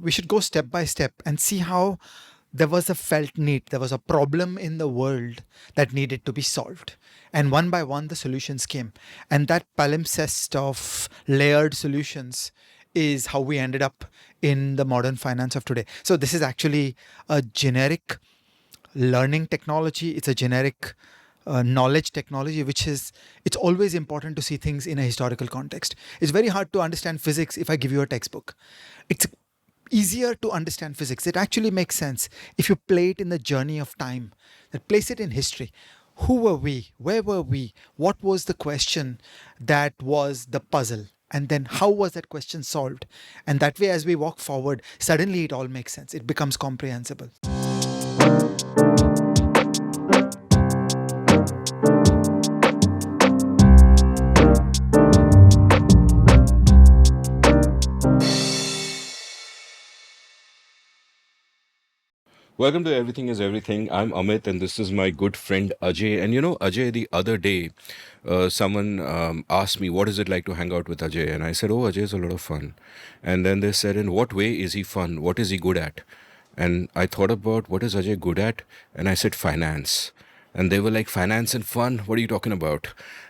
we should go step by step and see how there was a felt need, there was a problem in the world that needed to be solved. And one by one, the solutions came. And that palimpsest of layered solutions is how we ended up in the modern finance of today. So, this is actually a generic learning technology, it's a generic knowledge technology, which is, it's always important to see things in a historical context. It's very hard to understand physics if I give you a textbook. It's easier to understand physics. It actually makes sense if you play it in the journey of time, that place it in history. Who were we? Where were we? What was the question that was the puzzle? And then how was that question solved? And that way, as we walk forward, suddenly it all makes sense. It becomes comprehensible. Welcome to Everything is Everything. I'm Amit, and this is my good friend Ajay. And Ajay, the other day, someone asked me, what is it like to hang out with Ajay? And I said, oh, Ajay is a lot of fun. And then they said, in what way is he fun? What is he good at? And I thought about, what is Ajay good at? And I said, finance. And they were like, finance and fun? What are you talking about?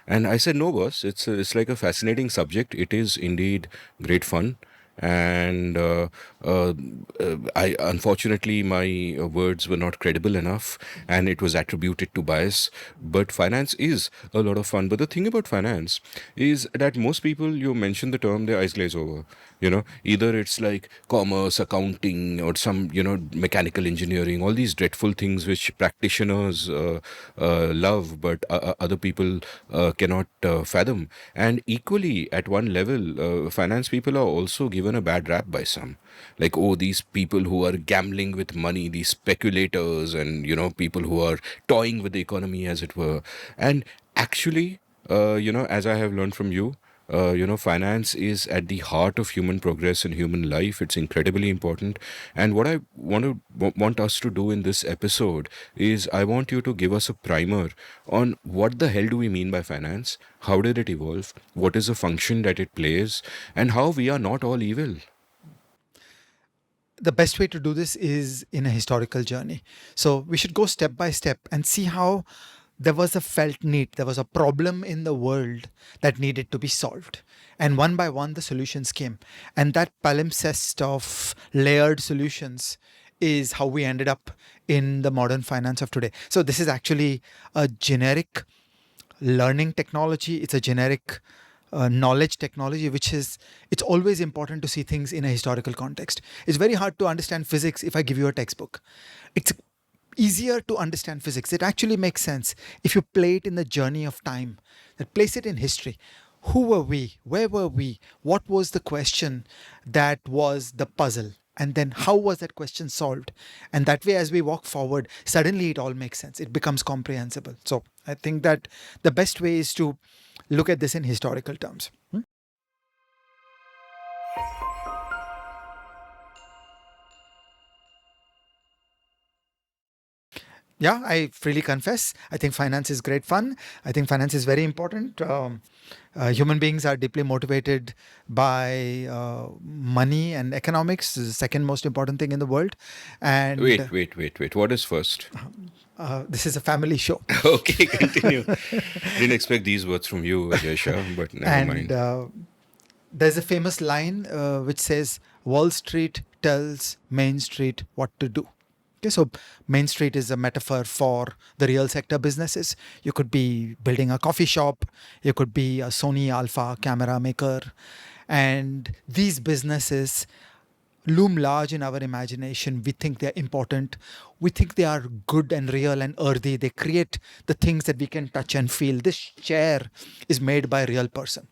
And I said, no, boss, it's like a fascinating subject. It is indeed great fun. And I unfortunately my words were not credible enough, and it was attributed to bias. But finance is a lot of fun. But the thing about finance is that most people, you mention the term, their eyes glaze over. Either it's like commerce, accounting, or some mechanical engineering, all these dreadful things which practitioners love, but other people cannot fathom. And equally, at one level, finance people are also given a bad rap by some. Like, oh, these people who are gambling with money, these speculators, and people who are toying with the economy, as it were. And actually, as I have learned from you, finance is at the heart of human progress and human life. It's incredibly important. And what I want us to do in this episode is I want you to give us a primer on what the hell do we mean by finance, how did it evolve, what is the function that it plays, and how we are not all evil. The best way to do this is in a historical journey. So we should go step by step and see how there was a felt need, there was a problem in the world that needed to be solved. And one by one, the solutions came. And that palimpsest of layered solutions is how we ended up in the modern finance of today. So this is actually a generic learning technology, it's a generic knowledge technology, which is, it's always important to see things in a historical context. It's very hard to understand physics if I give you a textbook. It's easier to understand physics. It actually makes sense if you play it in the journey of time, that place it in history. Who were we? Where were we? What was the question that was the puzzle? And then how was that question solved? And that way, as we walk forward, suddenly it all makes sense. It becomes comprehensible. So I think that the best way is to look at this in historical terms. Yeah, I freely confess. I think finance is great fun. I think finance is very important. Human beings are deeply motivated by money and economics. Is the second most important thing in the world. And Wait. What is first? this is a family show. Okay, continue. Didn't expect these words from you, Ajay Shah, but never And mind. there's a famous line which says, Wall Street tells Main Street what to do. Okay, so Main Street is a metaphor for the real sector businesses. You could be building a coffee shop, you could be a Sony Alpha camera maker, and these businesses loom large in our imagination. We think they're important. We think they are good and real and earthy. They create the things that we can touch and feel. This chair is made by a real person.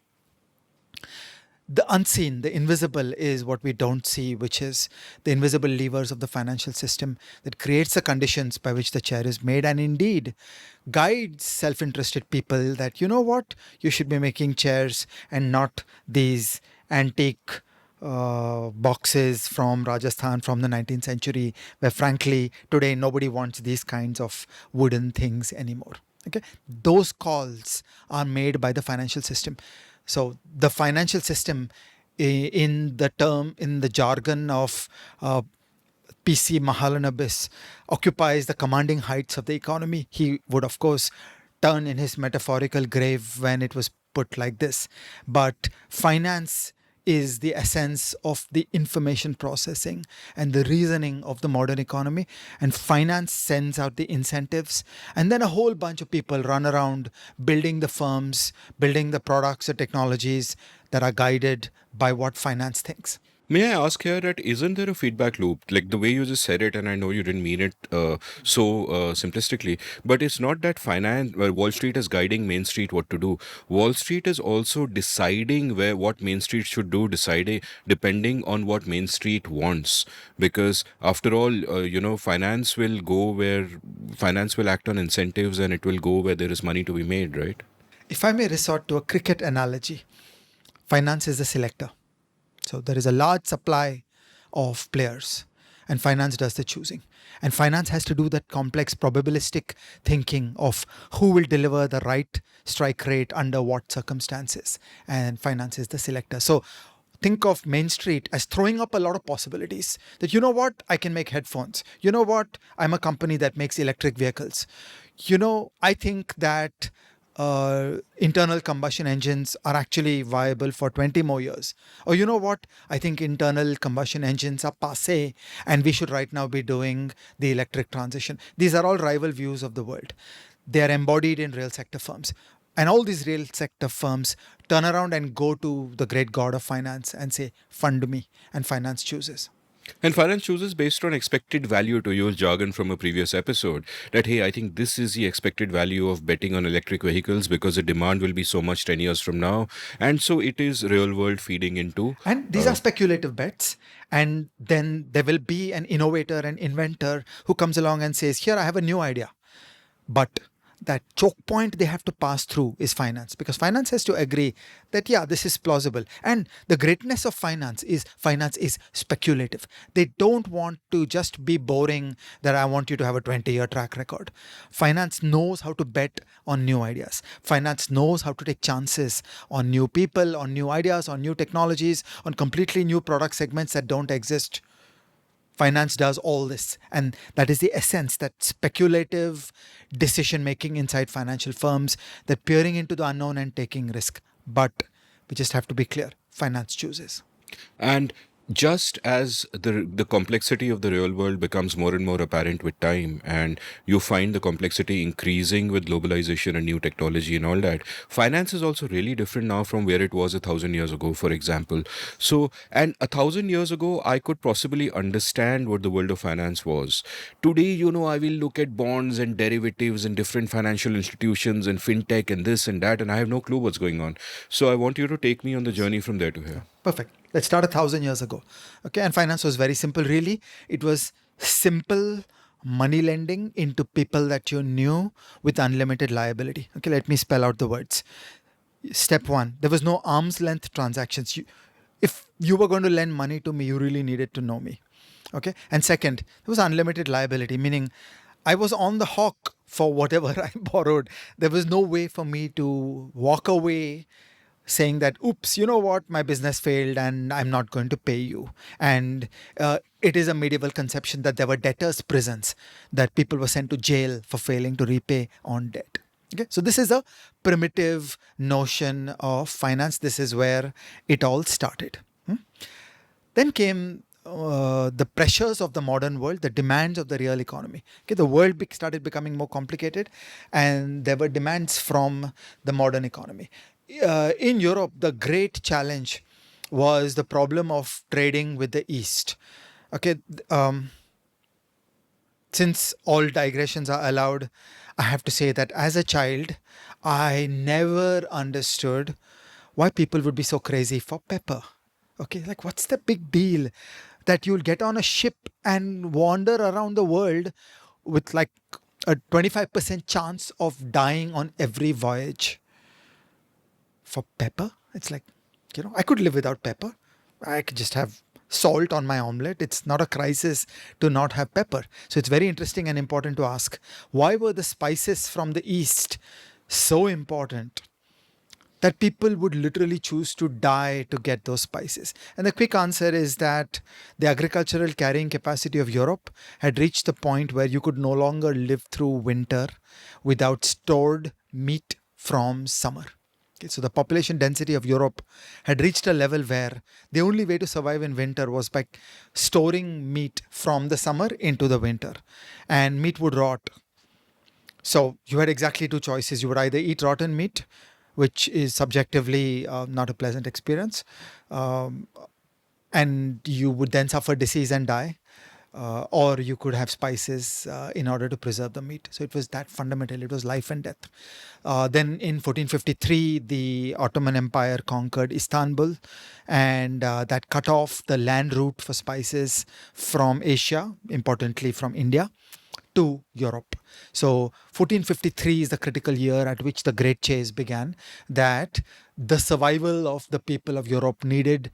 The unseen, the invisible is what we don't see, which is the invisible levers of the financial system that creates the conditions by which the chair is made, and indeed guides self-interested people that, you know what, you should be making chairs and not these antique boxes from Rajasthan from the 19th century, where frankly today nobody wants these kinds of wooden things anymore. Okay, those calls are made by the financial system. So the financial system in the jargon of PC Mahalanobis, occupies the commanding heights of the economy, he would, of course, turn in his metaphorical grave when it was put like this. But finance is the essence of the information processing and the reasoning of the modern economy. And finance sends out the incentives. And then a whole bunch of people run around building the firms, building the products or technologies that are guided by what finance thinks. May I ask here that isn't there a feedback loop? Like the way you just said it, and I know you didn't mean it simplistically, but it's not that Wall Street is guiding Main Street what to do. Wall Street is also deciding what Main Street should do, deciding depending on what Main Street wants. Because after all, finance will act on incentives, and it will go where there is money to be made, right? If I may resort to a cricket analogy, finance is the selector. So there is a large supply of players, and finance does the choosing. And finance has to do that complex probabilistic thinking of who will deliver the right strike rate under what circumstances. And finance is the selector. So think of Main Street as throwing up a lot of possibilities. That, you know what, I can make headphones. You know what, I'm a company that makes electric vehicles. I think that internal combustion engines are actually viable for 20 more years. Or you know what? I think internal combustion engines are passe and we should right now be doing the electric transition. These are all rival views of the world. They are embodied in real sector firms. And all these real sector firms turn around and go to the great god of finance and say, fund me. And finance chooses. And finance chooses based on expected value, to use jargon from a previous episode. That, hey, I think this is the expected value of betting on electric vehicles because the demand will be so much 10 years from now. And so it is real world feeding into. And these are speculative bets. And then there will be an innovator, an inventor who comes along and says, here, I have a new idea. But that choke point they have to pass through is finance, because finance has to agree that, yeah, this is plausible. And the greatness of finance is speculative. They don't want to just be boring that I want you to have a 20-year track record. Finance knows how to bet on new ideas. Finance knows how to take chances on new people, on new ideas, on new technologies, on completely new product segments that don't exist. Finance does all this. And that is the essence, that speculative decision making inside financial firms, that peering into the unknown and taking risk. But we just have to be clear, finance chooses. And just as the complexity of the real world becomes more and more apparent with time, and you find the complexity increasing with globalization and new technology and all that, finance is also really different now from where it was 1,000 years ago, for example. So, and 1,000 years ago, I could possibly understand what the world of finance was. Today, I will look at bonds and derivatives and different financial institutions and fintech and this and that, and I have no clue what's going on. So I want you to take me on the journey from there to here. Perfect. Let's start 1,000 years ago. Okay. And finance was very simple, really. It was simple money lending into people that you knew with unlimited liability. Okay. Let me spell out the words. Step one, there was no arm's length transactions. If you were going to lend money to me, you really needed to know me. Okay. And second, there was unlimited liability, meaning I was on the hawk for whatever I borrowed. There was no way for me to walk away saying that, oops, you know what, my business failed and I'm not going to pay you. And it is a medieval conception that there were debtors' prisons, that people were sent to jail for failing to repay on debt. Okay, so this is a primitive notion of finance. This is where it all started. Then came the pressures of the modern world, the demands of the real economy. Okay, the world started becoming more complicated, and there were demands from the modern economy. In Europe, the great challenge was the problem of trading with the East. Okay, since all digressions are allowed, I have to say that as a child, I never understood why people would be so crazy for pepper. Okay, like what's the big deal that you'll get on a ship and wander around the world with like a 25% chance of dying on every voyage? For pepper, it's like, I could live without pepper. I could just have salt on my omelette. It's not a crisis to not have pepper. So it's very interesting and important to ask, why were the spices from the East so important that people would literally choose to die to get those spices? And the quick answer is that the agricultural carrying capacity of Europe had reached the point where you could no longer live through winter without stored meat from summer. Okay, so the population density of Europe had reached a level where the only way to survive in winter was by storing meat from the summer into the winter. And meat would rot. So you had exactly two choices. You would either eat rotten meat, which is subjectively not a pleasant experience, um, and you would then suffer disease and die, or you could have spices in order to preserve the meat. So it was that fundamental. It was life and death. Then in 1453, the Ottoman Empire conquered Istanbul, and that cut off the land route for spices from Asia, importantly from India, to Europe. So 1453 is the critical year at which the Great Chase began, that the survival of the people of Europe needed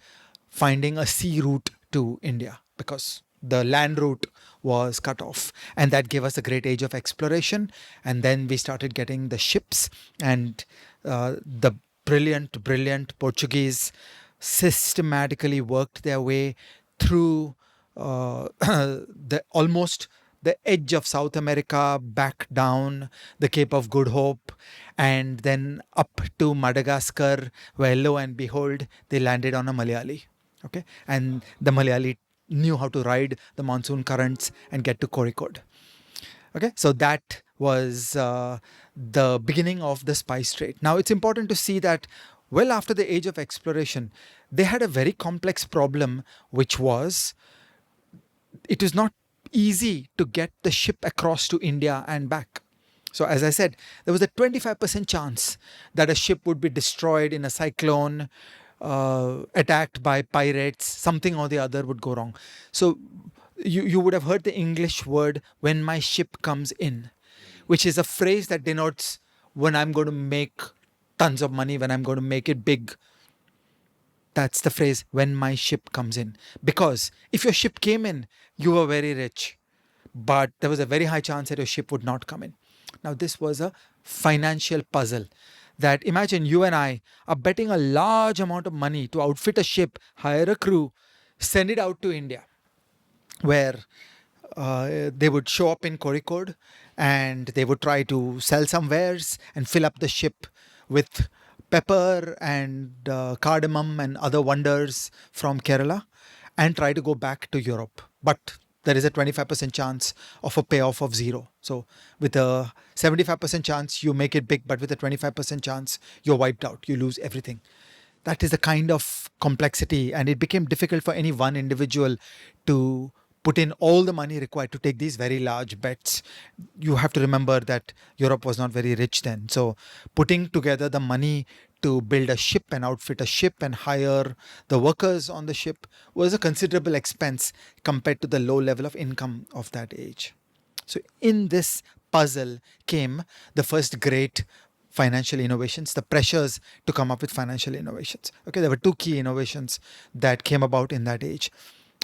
finding a sea route to India because the land route was cut off. And that gave us a great age of exploration. And then we started getting the ships, and the brilliant Portuguese systematically worked their way through the almost the edge of South America, back down the Cape of Good Hope, and then up to Madagascar, where lo and behold, they landed on a Malayali. Okay, and the Malayali knew how to ride the monsoon currents and get to Kozhikode. Okay, so that was the beginning of the spice trade. Now it's important to see that well after the age of exploration, they had a very complex problem, which was it is not easy to get the ship across to India and back. So, as I said, there was a 25% chance that a ship would be destroyed in a cyclone, attacked by pirates, something or the other would go wrong. So, you would have heard the English word, when my ship comes in, which is a phrase that denotes when I'm going to make tons of money, when I'm going to make it big. That's the phrase, when my ship comes in. Because if your ship came in, you were very rich. But there was a very high chance that your ship would not come in. Now, this was a financial puzzle that imagine you and I are betting a large amount of money to outfit a ship, hire a crew, send it out to India, where they would show up in Kozhikode and they would try to sell some wares and fill up the ship with pepper and cardamom and other wonders from Kerala and try to go back to Europe. But there is a 25% chance of a payoff of zero. So with a 75% chance, you make it big, but with a 25% chance, you're wiped out. You lose everything. That is the kind of complexity, and it became difficult for any one individual to put in all the money required to take these very large bets. You have to remember that Europe was not very rich then. So putting together the money to build a ship and outfit a ship and hire the workers on the ship was a considerable expense compared to the low level of income of that age. So in this puzzle came the first great financial innovations, the pressures to come up with financial innovations. Okay, there were two key innovations that came about in that age.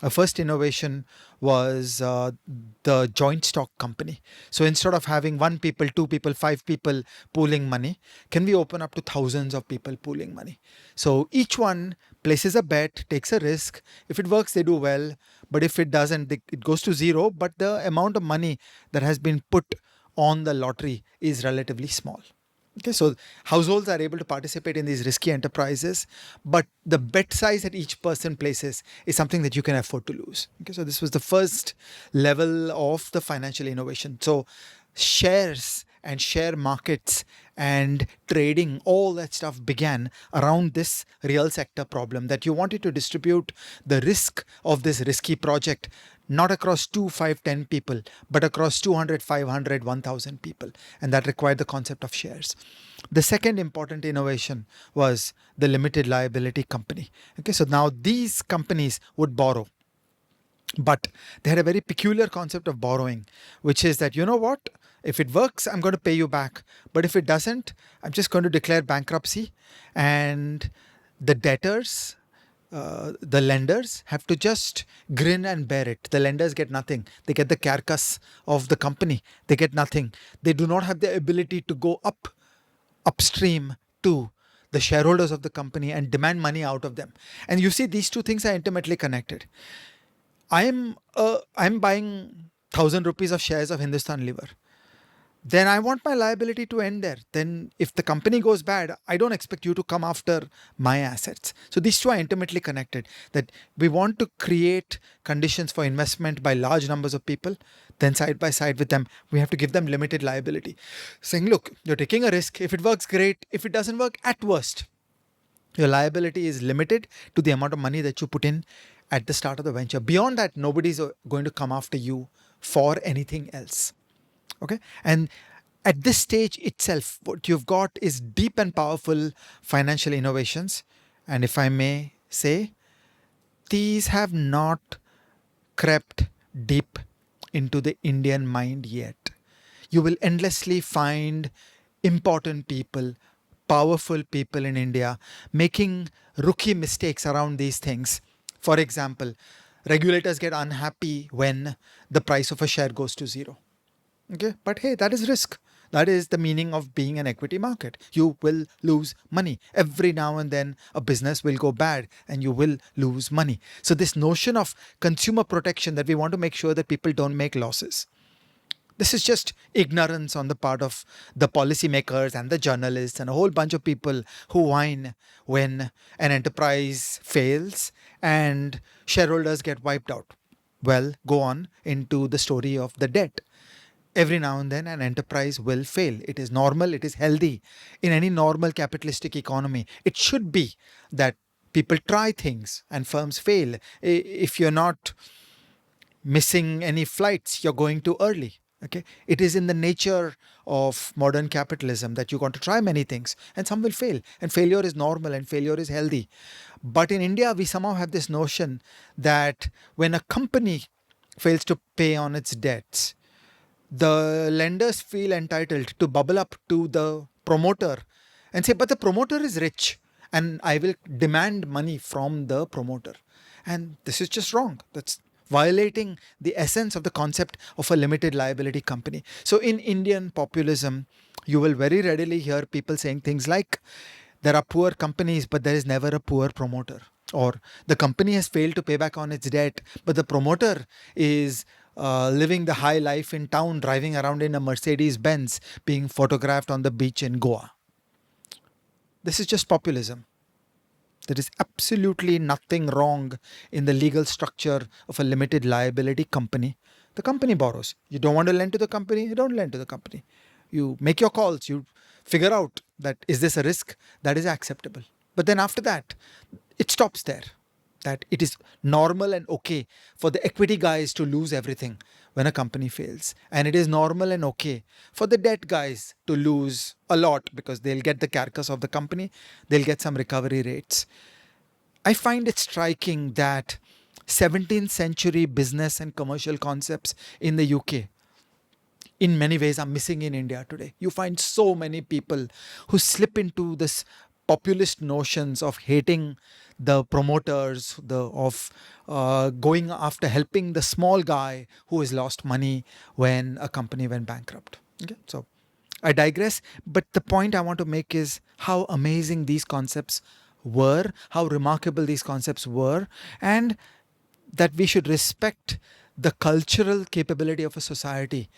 A first innovation was the joint stock company. So instead of having one people, two people, five people pooling money, can we open up to thousands of people pooling money? So each one places a bet, takes a risk. If it works, they do well. But if it doesn't, it goes to zero. But the amount of money that has been put on the lottery is relatively small. Okay, so households are able to participate in these risky enterprises, but the bet size that each person places is something that you can afford to lose. Okay, so this was the first level of the financial innovation. So shares and share markets and trading, all that stuff began around this real sector problem, that you wanted to distribute the risk of this risky project not across 2, 5, 10 people, but across 200, 500, 1000 people. And that required the concept of shares. The second important innovation was the limited liability company. Okay, so now these companies would borrow, but they had a very peculiar concept of borrowing, which is that, you know what, if it works, I'm going to pay you back. But if it doesn't, I'm just going to declare bankruptcy. And the debtors, the lenders have to just grin and bear it. The lenders get nothing. They get the carcass of the company. They get nothing. They do not have the ability to go upstream to the shareholders of the company, and demand money out of them. And you see, these two things are intimately connected. I'm buying 1,000 rupees of shares of Hindustan Liver. Then I want my liability to end there. Then, if the company goes bad, I don't expect you to come after my assets. So, these two are intimately connected. That we want to create conditions for investment by large numbers of people, then, side by side with them, we have to give them limited liability. Saying, look, you're taking a risk. If it works, great. If it doesn't work, at worst, your liability is limited to the amount of money that you put in at the start of the venture. Beyond that, nobody's going to come after you for anything else. Okay. And at this stage itself, what you've got is deep and powerful financial innovations. And if I may say, these have not crept deep into the Indian mind yet. You will endlessly find important people, powerful people in India making rookie mistakes around these things. For example, regulators get unhappy when the price of a share goes to zero. Okay, but hey, that is risk. That is the meaning of being an equity market. You will lose money. Every now and then a business will go bad and you will lose money. So this notion of consumer protection, that we want to make sure that people don't make losses, this is just ignorance on the part of the policymakers and the journalists and a whole bunch of people who whine when an enterprise fails and shareholders get wiped out. Well, go on into the story of the debt. Every now and then an enterprise will fail. It is normal, it is healthy. In any normal capitalistic economy, it should be that people try things and firms fail. If you're not missing any flights, you're going too early. Okay, it is in the nature of modern capitalism that you're going to try many things and some will fail, and failure is normal and failure is healthy. But in India, we somehow have this notion that when a company fails to pay on its debts, the lenders feel entitled to bubble up to the promoter and say, but the promoter is rich and I will demand money from the promoter. And this is just wrong. That's violating the essence of the concept of a limited liability company. So in Indian populism, you will very readily hear people saying things like, there are poor companies, but there is never a poor promoter. Or the company has failed to pay back on its debt, but the promoter is living the high life in town, driving around in a Mercedes Benz, being photographed on the beach in Goa. This is just populism. There is absolutely nothing wrong in the legal structure of a limited liability company. The company borrows. You don't want to lend to the company, you don't lend to the company. You make your calls, you figure out that is this a risk that is acceptable. But then after that, it stops there. That it is normal and okay for the equity guys to lose everything when a company fails. And it is normal and okay for the debt guys to lose a lot because they'll get the carcass of the company, they'll get some recovery rates. I find it striking that 17th century business and commercial concepts in the UK in many ways are missing in India today. You find so many people who slip into this populist notions of hating the promoters, of going after helping the small guy who has lost money when a company went bankrupt. Okay, so I digress, but the point I want to make is how amazing these concepts were, how remarkable these concepts were, and that we should respect the cultural capability of a society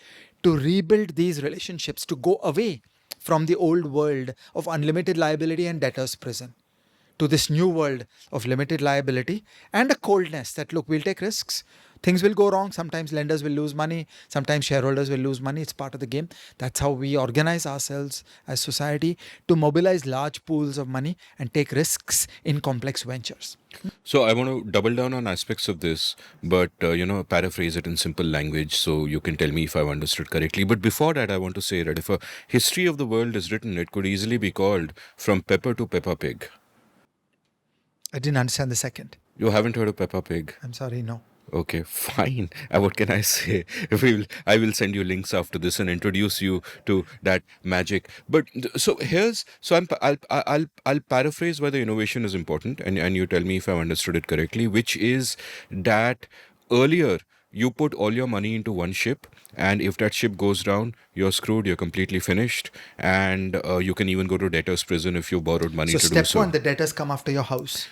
to rebuild these relationships, to go away from the old world of unlimited liability and debtor's prison to this new world of limited liability and a coldness that, look, we'll take risks. Things will go wrong. Sometimes lenders will lose money. Sometimes shareholders will lose money. It's part of the game. That's how we organize ourselves as society to mobilize large pools of money and take risks in complex ventures. So I want to double down on aspects of this, but paraphrase it in simple language so you can tell me if I've understood correctly. But before that, I want to say that if a history of the world is written, it could easily be called From Pepper to Peppa Pig. I didn't understand the second. You haven't heard of Peppa Pig? I'm sorry, no. Okay, fine. What can I say? I will send you links after this and introduce you to that magic. But I'll paraphrase why the innovation is important, and you tell me if I've understood it correctly, which is that earlier you put all your money into one ship, and if that ship goes down, you're screwed, you're completely finished, and you can even go to debtor's prison if you borrowed money So to do step one, so. the debtors come after your house.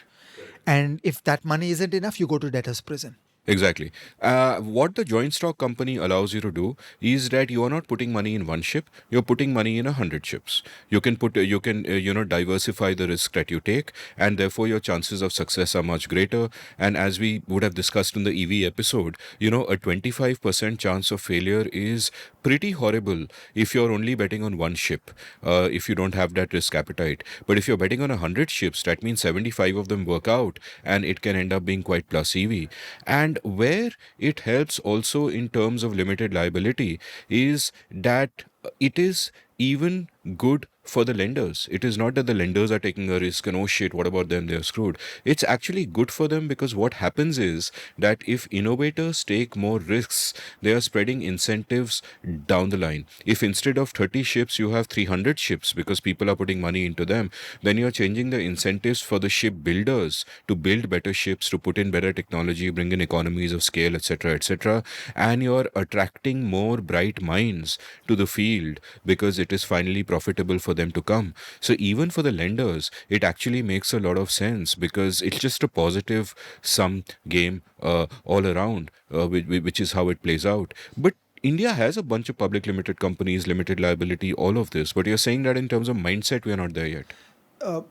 And if that money isn't enough, you go to debtors prison. Exactly. What the joint stock company allows you to do is that you are not putting money in one ship; you're putting money in 100 ships. You can diversify the risk that you take, and therefore your chances of success are much greater. And as we would have discussed in the EV episode, a 25% chance of failure is pretty horrible if you're only betting on one ship. If you don't have that risk appetite, but if you're betting on 100 ships, that means 75 of them work out, and it can end up being quite plus EV. And where it helps also in terms of limited liability is that it is even good for the lenders. It is not that the lenders are taking a risk and oh shit, what about them? They're screwed. It's actually good for them because what happens is that if innovators take more risks, they are spreading incentives down the line. If instead of 30 ships, you have 300 ships because people are putting money into them, then you're changing the incentives for the ship builders to build better ships, to put in better technology, bring in economies of scale, etc., etc. And you're attracting more bright minds to the field because it is finally profitable for them to come. So even for the lenders, it actually makes a lot of sense because it's just a positive sum game all around, which is how it plays out. But India has a bunch of public limited companies, limited liability, all of this. But you're saying that in terms of mindset, we are not there yet.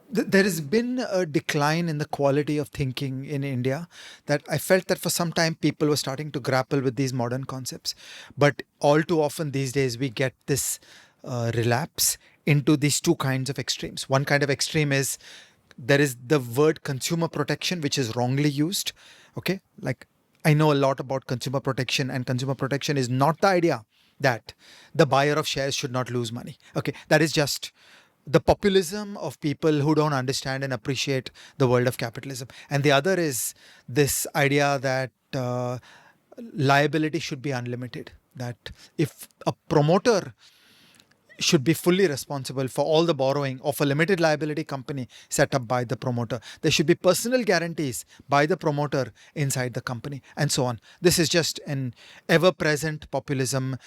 There has been a decline in the quality of thinking in India that I felt that for some time people were starting to grapple with these modern concepts. But all too often these days we get this relapse into these two kinds of extremes. One kind of extreme is there is the word consumer protection, which is wrongly used. Okay. Like I know a lot about consumer protection, and consumer protection is not the idea that the buyer of shares should not lose money. Okay. That is just the populism of people who don't understand and appreciate the world of capitalism. And the other is this idea that liability should be unlimited. That if a promoter should be fully responsible for all the borrowing of a limited liability company set up by the promoter. There should be personal guarantees by the promoter inside the company, and so on. This is just an ever present populism.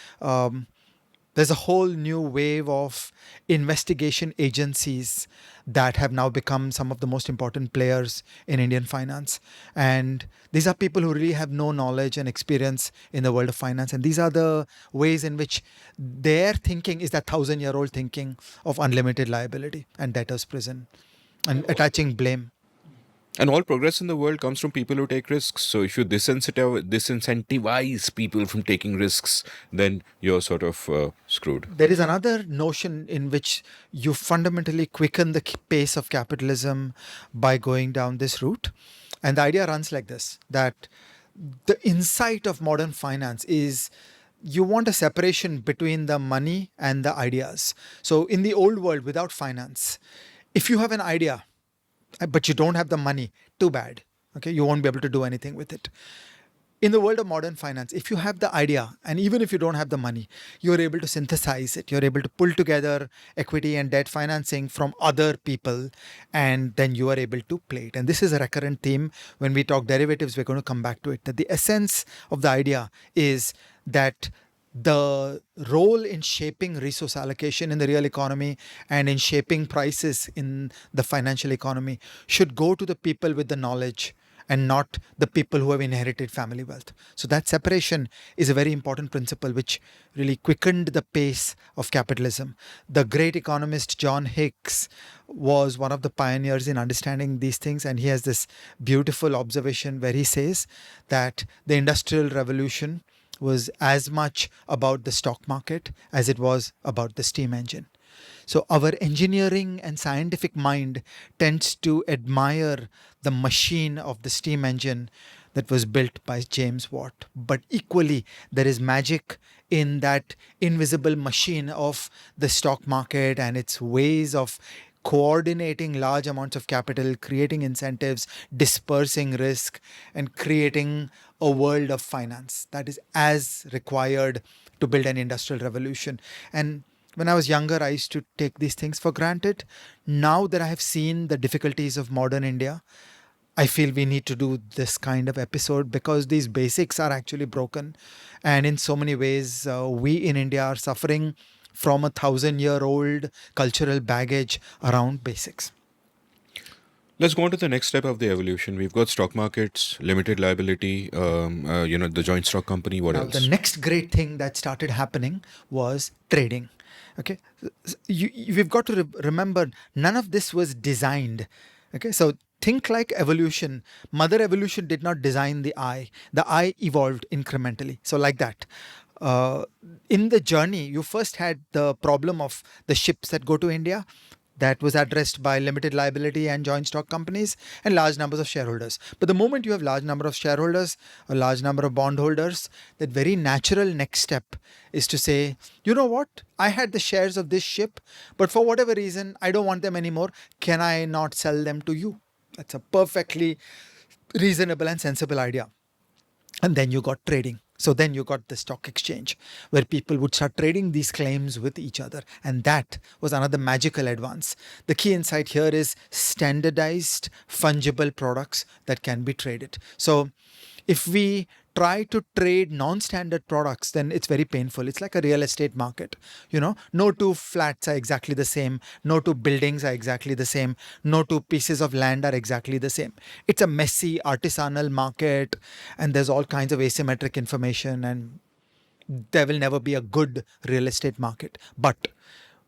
There's a whole new wave of investigation agencies that have now become some of the most important players in Indian finance. And these are people who really have no knowledge and experience in the world of finance. And these are the ways in which their thinking is that 1,000-year-old thinking of unlimited liability and debtor's prison and attaching blame. And all progress in the world comes from people who take risks. So if you disincentivize people from taking risks, then you're sort of screwed. There is another notion in which you fundamentally quicken the pace of capitalism by going down this route. And the idea runs like this, that the insight of modern finance is you want a separation between the money and the ideas. So in the old world, without finance, if you have an idea, but you don't have the money, too bad. Okay, you won't be able to do anything with it. In the world of modern finance, if you have the idea and even if you don't have the money, you're able to synthesize it. You're able to pull together equity and debt financing from other people, and then you are able to play it. And this is a recurrent theme. When we talk derivatives, we're going to come back to it. That the essence of the idea is that the role in shaping resource allocation in the real economy and in shaping prices in the financial economy should go to the people with the knowledge and not the people who have inherited family wealth. So that separation is a very important principle which really quickened the pace of capitalism. The great economist John Hicks was one of the pioneers in understanding these things, and he has this beautiful observation where he says that the Industrial Revolution was as much about the stock market as it was about the steam engine. So our engineering and scientific mind tends to admire the machine of the steam engine that was built by James Watt. But equally, there is magic in that invisible machine of the stock market and its ways of coordinating large amounts of capital, creating incentives, dispersing risk, and creating a world of finance that is as required to build an industrial revolution. And when I was younger, I used to take these things for granted. Now that I have seen the difficulties of modern India, I feel we need to do this kind of episode because these basics are actually broken. And in so many ways, we in India are suffering from 1,000-year-old cultural baggage around basics. Let's go on to the next step of the evolution. We've got stock markets, limited liability, the joint stock company. What Now, the else? next great thing that started happening was trading. Okay, we've got to remember none of this was designed. Okay, so think like evolution. Mother evolution did not design the eye. The eye evolved incrementally. So like that. Uh, in the journey, you first had the problem of the ships that go to India. That was addressed by limited liability and joint stock companies and large numbers of shareholders. But the moment you have large number of shareholders, a large number of bondholders, that very natural next step is to say, you know what? I had the shares of this ship, but for whatever reason, I don't want them anymore. Can I not sell them to you? That's a perfectly reasonable and sensible idea. And then you got trading. So then you got the stock exchange where people would start trading these claims with each other. And that was another magical advance. The key insight here is standardized, fungible products that can be traded. So if we try to trade non-standard products, then it's very painful. It's like a real estate market. No two flats are exactly the same. No two buildings are exactly the same. No two pieces of land are exactly the same. It's a messy artisanal market, and there's all kinds of asymmetric information, and there will never be a good real estate market. But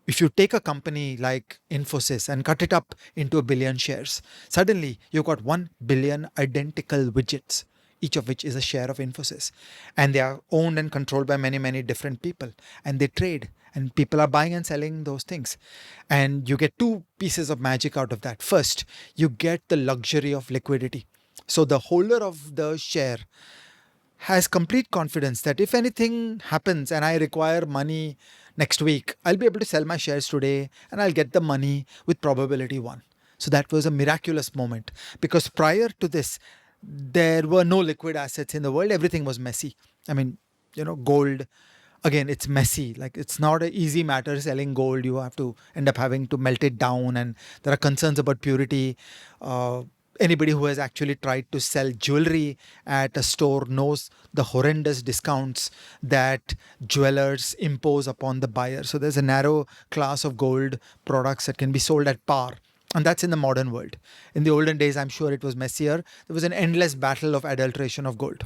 if you take a company like Infosys and cut it up into 1 billion shares, suddenly you've got 1 billion identical widgets, each of which is a share of Infosys. And they are owned and controlled by many, many different people. And they trade. And people are buying and selling those things. And you get two pieces of magic out of that. First, you get the luxury of liquidity. So the holder of the share has complete confidence that if anything happens and I require money next week, I'll be able to sell my shares today and I'll get the money with probability 1. So that was a miraculous moment because prior to this, there were no liquid assets in the world. Everything was messy. I mean, gold, again, it's messy. Like it's not an easy matter selling gold. You have to end up having to melt it down, and there are concerns about purity. Anybody who has actually tried to sell jewelry at a store knows the horrendous discounts that jewelers impose upon the buyer. So there's a narrow class of gold products that can be sold at par. And that's in the modern world. In the olden days, I'm sure it was messier. There was an endless battle of adulteration of gold.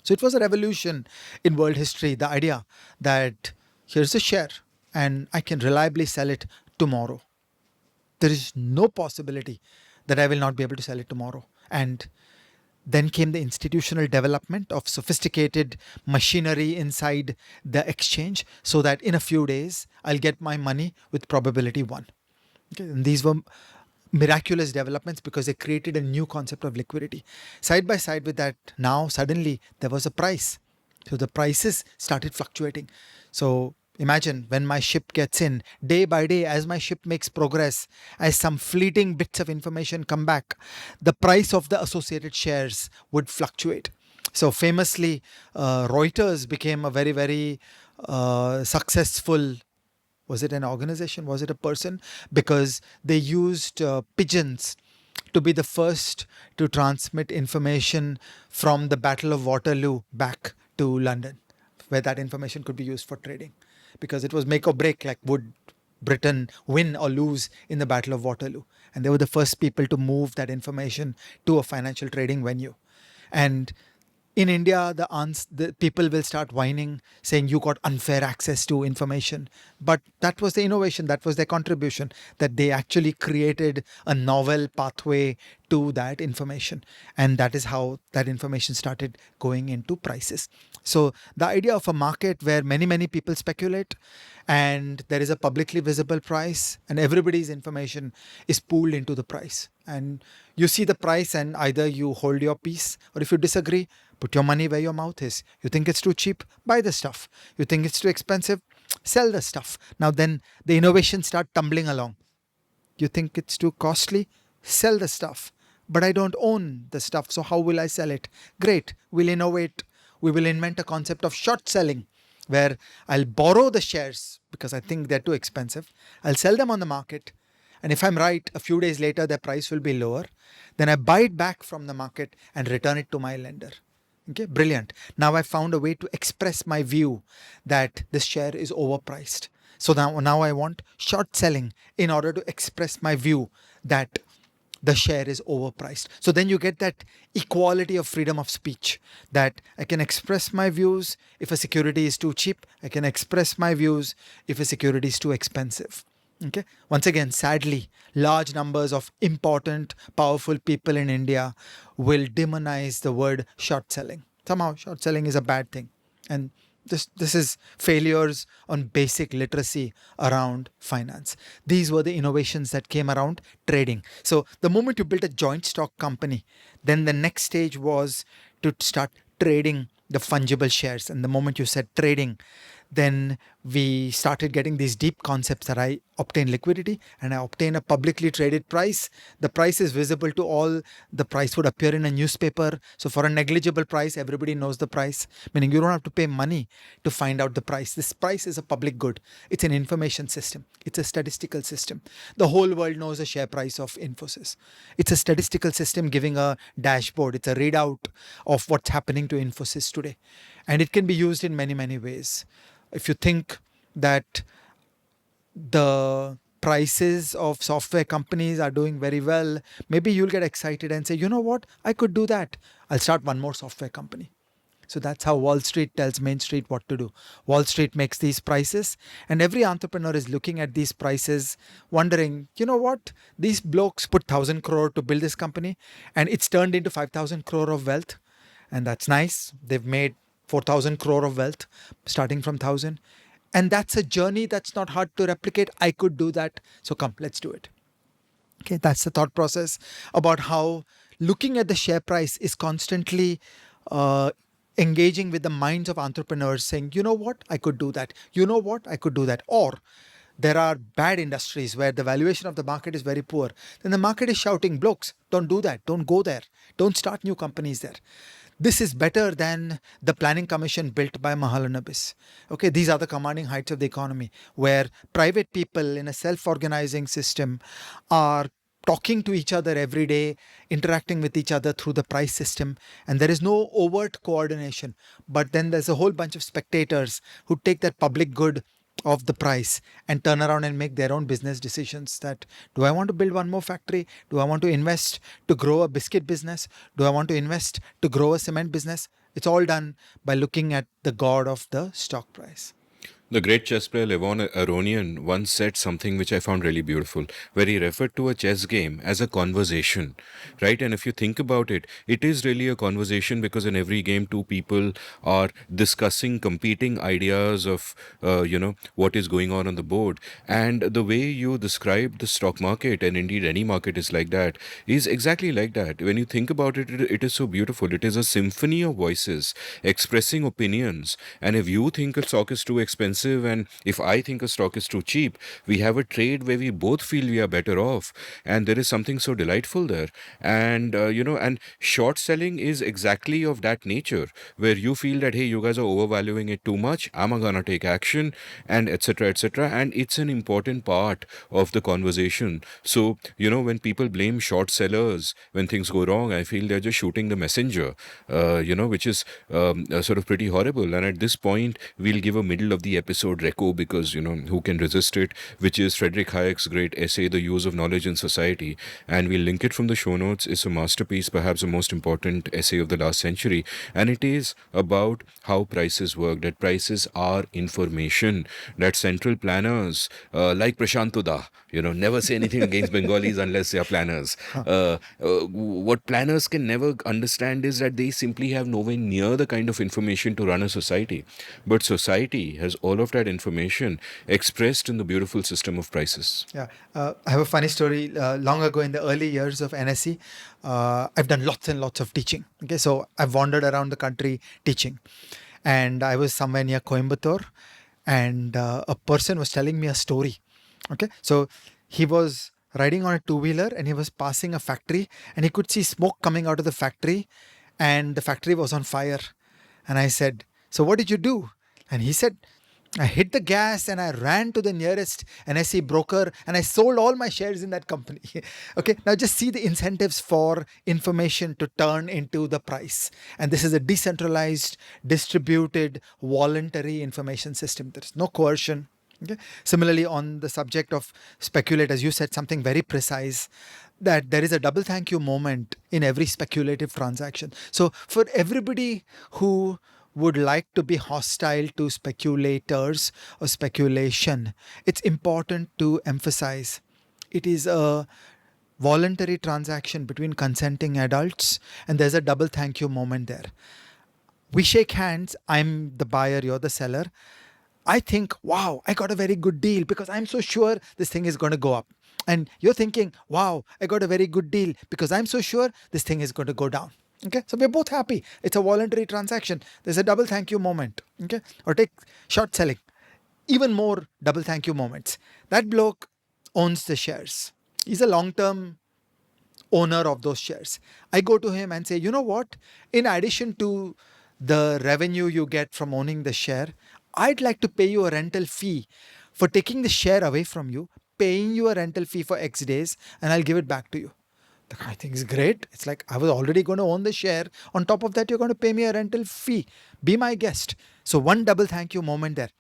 So it was a revolution in world history. The idea that here's a share and I can reliably sell it tomorrow. There is no possibility that I will not be able to sell it tomorrow. And then came the institutional development of sophisticated machinery inside the exchange so that in a few days I'll get my money with probability 1. Okay, and these were miraculous developments because they created a new concept of liquidity. Side by side with that, now suddenly there was a price. So the prices started fluctuating. So imagine when my ship gets in, day by day, as my ship makes progress, as some fleeting bits of information come back, the price of the associated shares would fluctuate. So famously, Reuters became a very, very successful, was it an organization? Was it a person? Because they used pigeons to be the first to transmit information from the Battle of Waterloo back to London, where that information could be used for trading. Because it was make or break, like would Britain win or lose in the Battle of Waterloo. And they were the first people to move that information to a financial trading venue. And in India, the people will start whining, saying you got unfair access to information. But that was the innovation, that was their contribution, that they actually created a novel pathway to that information. And that is how that information started going into prices. So the idea of a market where many, many people speculate and there is a publicly visible price and everybody's information is pooled into the price. And you see the price and either you hold your peace, or if you disagree, put your money where your mouth is. You think it's too cheap, buy the stuff. You think it's too expensive, sell the stuff. Now then the innovations start tumbling along. You think it's too costly, sell the stuff. But I don't own the stuff, so how will I sell it? Great, we'll innovate. We will invent a concept of short selling where I'll borrow the shares because I think they're too expensive. I'll sell them on the market And if I'm right, a few days later, their price will be lower. Then I buy it back from the market and return it to my lender. Okay, brilliant. Now I found a way to express my view that this share is overpriced. So now I want short selling in order to express my view that the share is overpriced. So then you get that equality of freedom of speech, that I can express my views if a security is too cheap. I can express my views if a security is too expensive. Okay. Once again, sadly, large numbers of important, powerful people in India will demonize the word short selling. Somehow, short selling is a bad thing. And this is failures on basic literacy around finance. These were the innovations that came around trading. So the moment you built a joint stock company, then the next stage was to start trading the fungible shares. And the moment you said trading, then we started getting these deep concepts that I obtain liquidity and I obtain a publicly traded price. The price is visible to all. The price would appear in a newspaper. So for a negligible price, everybody knows the price, meaning you don't have to pay money to find out the price. This price is a public good. It's an information system. It's a statistical system. The whole world knows the share price of Infosys. It's a statistical system giving a dashboard. It's a readout of what's happening to Infosys today. And it can be used in many, many ways. If you think that the prices of software companies are doing very well, maybe you'll get excited and say, you know what, I could do that. I'll start one more software company. So that's how Wall Street tells Main Street what to do. Wall Street makes these prices, and every entrepreneur is looking at these prices, wondering, you know what, these blokes put 1,000 crore to build this company, and it's turned into 5,000 crore of wealth. And that's nice. They've made 4,000 crore of wealth starting from 1,000. And that's a journey that's not hard to replicate. I could do that. So come, let's do it. Okay, that's the thought process about how looking at the share price is constantly uh, engaging with the minds of entrepreneurs, saying, you know what, I could do that. You know what, I could do that. Or there are bad industries where the valuation of the market is very poor. Then the market is shouting, blokes, don't do that. Don't go there. Don't start new companies there. This is better than the planning commission built by Mahalanobis. Okay, these are the commanding heights of the economy, where private people in a self-organizing system are talking to each other every day, interacting with each other through the price system, and there is no overt coordination. But then there's a whole bunch of spectators who take that public good of the price and turn around and make their own business decisions, that do I want to build one more factory? Do I want to invest to grow a biscuit business? Do I want to invest to grow a cement business? It's all done by looking at the god of the stock price. The great chess player Levon Aronian once said something which I found really beautiful, where he referred to a chess game as a conversation, right? And if you think about it, it is really a conversation, because in every game, two people are discussing competing ideas of, what is going on the board. And the way you describe the stock market, and indeed any market is like that, is exactly like that. When you think about it, it is so beautiful. It is a symphony of voices expressing opinions. And if you think a stock is too expensive, and if I think a stock is too cheap, we have a trade where we both feel we are better off, and there is something so delightful there. And and short selling is exactly of that nature, where you feel that, hey, you guys are overvaluing it too much, I'm gonna take action, and etc etc. And it's an important part of the conversation. So when people blame short sellers when things go wrong, I feel they're just shooting the messenger, which is sort of pretty horrible. And at this point, we'll give a middle of the episode Recco, because who can resist it, which is Frederick Hayek's great essay, The Use of Knowledge in Society, and we'll link it from the show notes. It's a masterpiece, perhaps the most important essay of the last century, and it is about how prices work, that prices are information, that central planners like Prashant Tuda, never say anything against Bengalis unless they are planners. What planners can never understand is that they simply have nowhere near the kind of information to run a society, but society has all of that information expressed in the beautiful system of prices. Yeah, I have a funny story. Long ago, in the early years of NSE, I've done lots and lots of teaching. Okay, so I've wandered around the country teaching, and I was somewhere near Coimbatore, and a person was telling me a story. Okay, so he was riding on a two-wheeler and he was passing a factory, and he could see smoke coming out of the factory, and the factory was on fire. And I said, "So what did you do?" And he said, I hit the gas and I ran to the nearest NSE broker and I sold all my shares in that company. Okay, now just see the incentives for information to turn into the price. And this is a decentralized, distributed, voluntary information system. There is no coercion. Okay. Similarly, on the subject of speculate, as you said, something very precise, that there is a double thank you moment in every speculative transaction. So for everybody who would like to be hostile to speculators or speculation, it's important to emphasize it is a voluntary transaction between consenting adults, and there's a double thank you moment there. We shake hands. I'm the buyer, you're the seller. I think, wow, I got a very good deal because I'm so sure this thing is going to go up. And you're thinking, wow, I got a very good deal because I'm so sure this thing is going to go down. Okay, so we're both happy. It's a voluntary transaction. There's a double thank you moment. Okay, or take short selling. Even more double thank you moments. That bloke owns the shares. He's a long term owner of those shares. I go to him and say, you know what? In addition to the revenue you get from owning the share, I'd like to pay you a rental fee for taking the share away from you, paying you a rental fee for X days, and I'll give it back to you. The guy thinks great. It's like I was already going to own the share. On top of that, you're going to pay me a rental fee. Be my guest. So one double thank you moment there.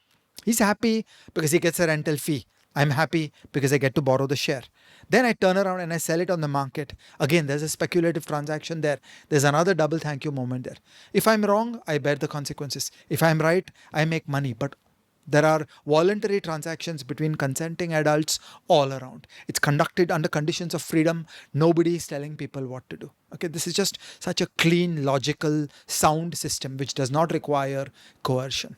He's happy because he gets a rental fee. I'm happy because I get to borrow the share. Then I turn around and I sell it on the market. Again, there's a speculative transaction there. There's another double thank you moment there. If I'm wrong, I bear the consequences. If I'm right, I make money. But there are voluntary transactions between consenting adults all around. It's conducted under conditions of freedom. Nobody is telling people what to do. Okay, this is just such a clean, logical, sound system which does not require coercion.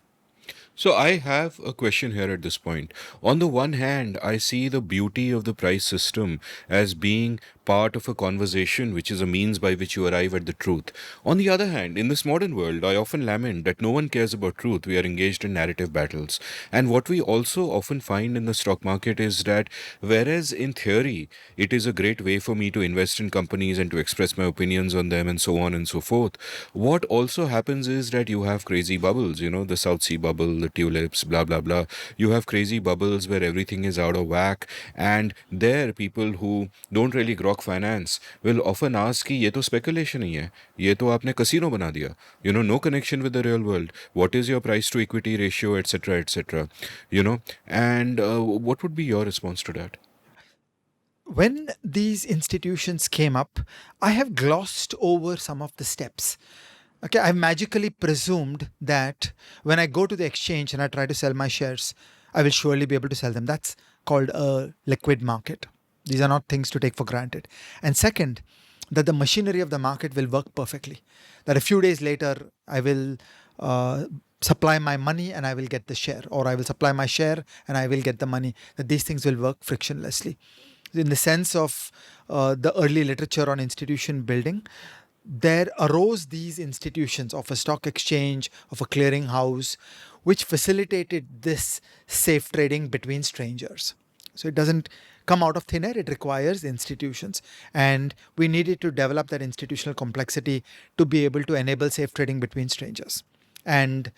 So I have a question here at this point. On the one hand, I see the beauty of the price system as being part of a conversation, which is a means by which you arrive at the truth. On the other hand, in this modern world, I often lament that no one cares about truth. We are engaged in narrative battles. And what we also often find in the stock market is that whereas in theory, it is a great way for me to invest in companies and to express my opinions on them and so on and so forth, what also happens is that you have crazy bubbles, the South Sea bubble, the tulips, blah, blah, blah. You have crazy bubbles where everything is out of whack. And there, people who don't really grok finance will often ask कि ये तो speculation ही है, ये तो आपने casino बना दिया, no connection with the real world. What is your price to equity ratio, etc., etc. And what would be your response to that? When these institutions came up, I have glossed over some of the steps. Okay, I've magically presumed that when I go to the exchange and I try to sell my shares, I will surely be able to sell them. That's called a liquid market. These are not things to take for granted. And second, that the machinery of the market will work perfectly. That a few days later, I will supply my money and I will get the share, or I will supply my share and I will get the money. That these things will work frictionlessly. In the sense of the early literature on institution building, there arose these institutions of a stock exchange, of a clearing house, which facilitated this safe trading between strangers. So it doesn't come out of thin air, it requires institutions. And we needed to develop that institutional complexity to be able to enable safe trading between strangers. And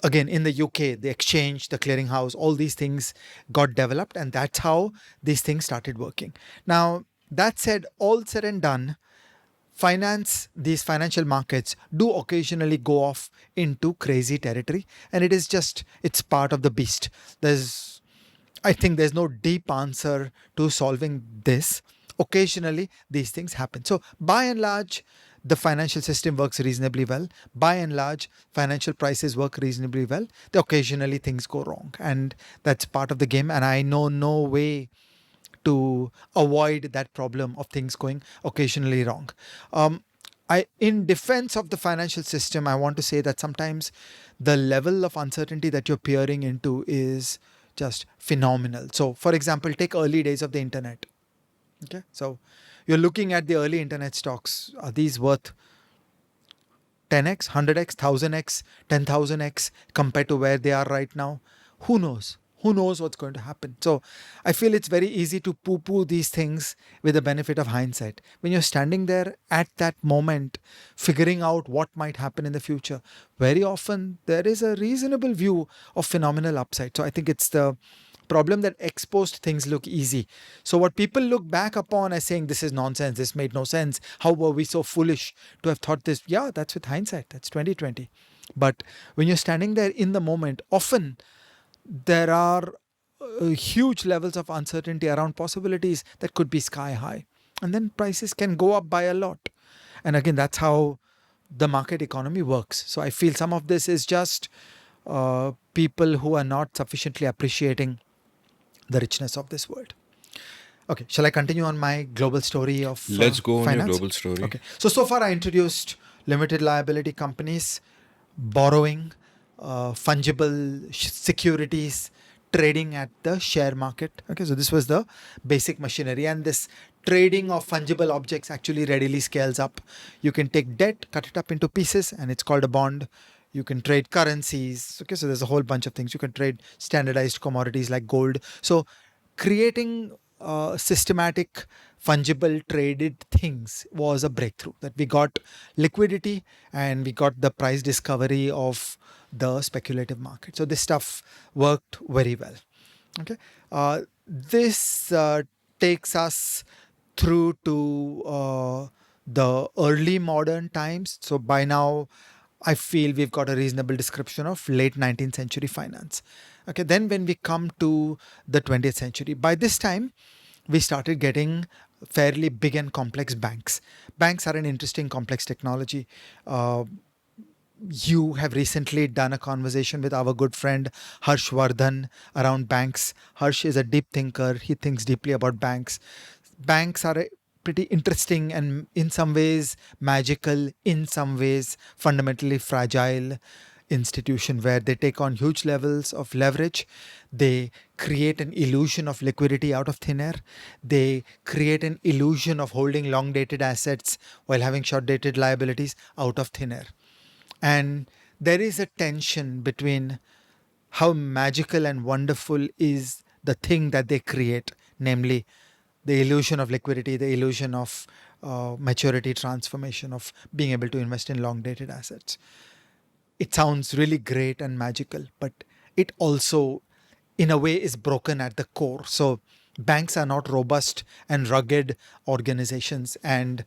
again, in the UK, the exchange, the clearinghouse, all these things got developed, and that's how these things started working. Now, that said, all said and done, these financial markets do occasionally go off into crazy territory, and it's part of the beast. I think there's no deep answer to solving this. Occasionally, these things happen. So, by and large, the financial system works reasonably well. By and large, financial prices work reasonably well. Occasionally, things go wrong, and that's part of the game. And I know no way to avoid that problem of things going occasionally wrong. In defense of the financial system, I want to say that sometimes the level of uncertainty that you're peering into is just phenomenal. So, for example, take early days of the internet. Okay, so you're looking at the early internet stocks. Are these worth 10x, 100x, 1000x, 10,000x compared to where they are right now? Who knows? who knows what's going to happen? So I feel it's very easy to poo poo these things with the benefit of hindsight. When you're standing there at that moment, figuring out what might happen in the future, very often there is a reasonable view of phenomenal upside. So I think it's the problem that exposed things look easy. So what people look back upon as saying this is nonsense, this made no sense, how were we so foolish to have thought this? Yeah, that's with hindsight. That's 2020. But when you're standing there in the moment, often there are huge levels of uncertainty around possibilities that could be sky high. And then prices can go up by a lot. And again, that's how the market economy works. So I feel some of this is just people who are not sufficiently appreciating the richness of this world. Okay, shall I continue on my global story of Let's go on your finance? global story. Okay, so far I introduced limited liability companies, borrowing, fungible securities, trading at the share market. Okay, so this was the basic machinery, and this trading of fungible objects actually readily scales up. You can take debt, cut it up into pieces, and it's called a bond. You can trade currencies. Okay, so there's a whole bunch of things. You can trade standardized commodities like gold. So creating systematic fungible traded things was a breakthrough, that we got liquidity and we got the price discovery of the speculative market. So this stuff worked very well. Okay, this takes us through to the early modern times. So by now I feel we've got a reasonable description of late 19th century finance. Okay, then when we come to the 20th century, by this time we started getting fairly big and complex banks. Banks are an interesting complex technology. You have recently done a conversation with our good friend Harsh Vardhan around banks. Harsh is a deep thinker. He thinks deeply about banks. Banks are a pretty interesting and in some ways magical, in some ways fundamentally fragile institution where they take on huge levels of leverage. They create an illusion of liquidity out of thin air. They create an illusion of holding long dated assets while having short dated liabilities out of thin air. And there is a tension between how magical and wonderful is the thing that they create, namely the illusion of liquidity, the illusion of maturity transformation, of being able to invest in long dated assets. It sounds really great and magical, but it also, in a way, is broken at the core. So banks are not robust and rugged organizations. And